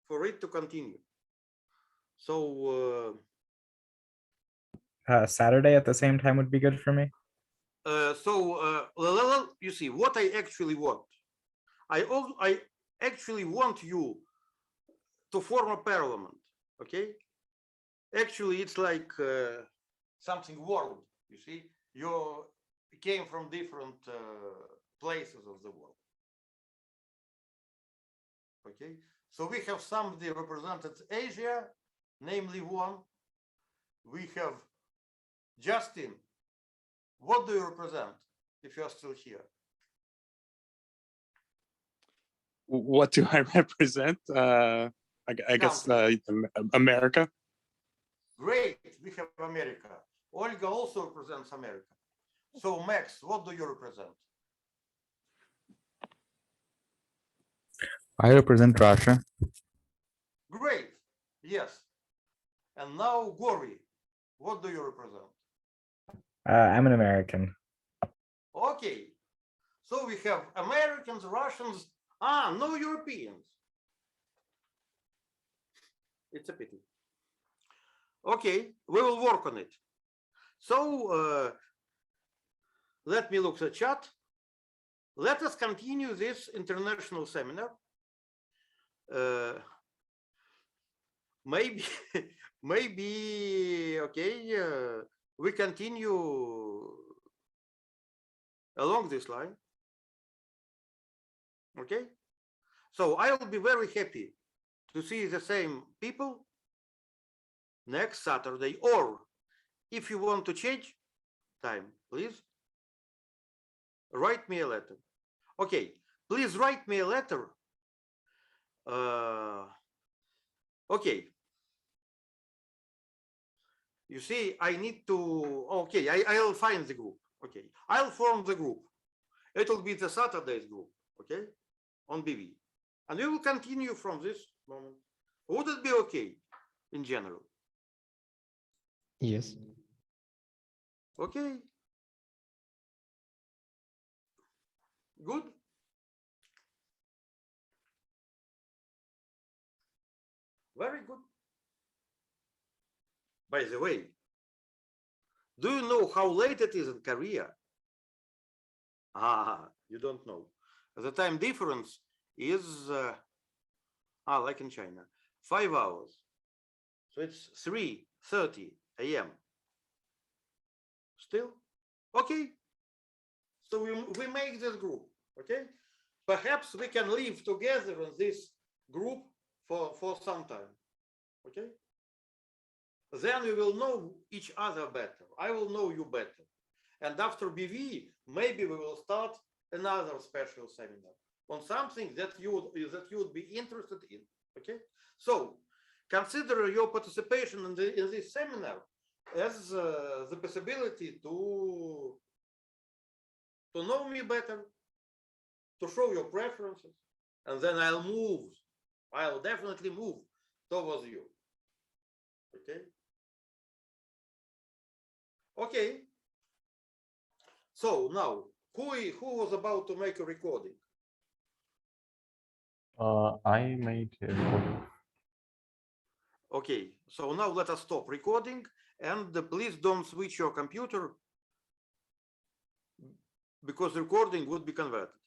Speaker 1: for it to continue. So
Speaker 4: Saturday at the same time would be good for me.
Speaker 1: you see what I actually want. I actually want you to form a parliament. Okay. Actually, it's like something world. You see, you came from different places of the world. Okay, so we have somebody represented Asia, namely one. We have Justin. What do you represent if you are still here?
Speaker 7: What do I represent? I guess America.
Speaker 1: Great, we have America. Olga also represents America. So Max, what do you represent?
Speaker 8: I represent Russia.
Speaker 1: Great, yes. And now Gori, what do you represent?
Speaker 4: I'm an American.
Speaker 1: Okay, so we have Americans, Russians, no Europeans. It's a pity. Okay, we will work on it. So let me look at the chat. Let us continue this international seminar. Maybe, okay, we continue along this line. Okay, so I will be very happy to see the same people next Saturday, or if you want to change time, please write me a letter. Okay, please write me a letter. Okay. You see, I need to, okay, I'll find the group. Okay, I'll form the group. It will be the Saturday's group, okay, on BV. And we will continue from this moment. Would it be okay in general?
Speaker 5: Yes.
Speaker 1: Okay. Good. Very good. By the way, do you know how late it is in Korea? You don't know. The time difference is, like in China, 5 hours. So it's 3:30 a.m. Still? Okay. So we make this group, okay? Perhaps we can live together in this group for some time, okay? Then we will know each other better. I will know you better. And after BV, maybe we will start another special seminar on something that you would be interested in, okay? So consider your participation in this seminar as the possibility to know me better, to show your preferences, and then I'll definitely move towards you. Okay. Okay. So now, who was about to make a recording?
Speaker 2: I made a recording.
Speaker 1: Okay, so now let us stop recording, and please don't switch your computer because recording would be converted.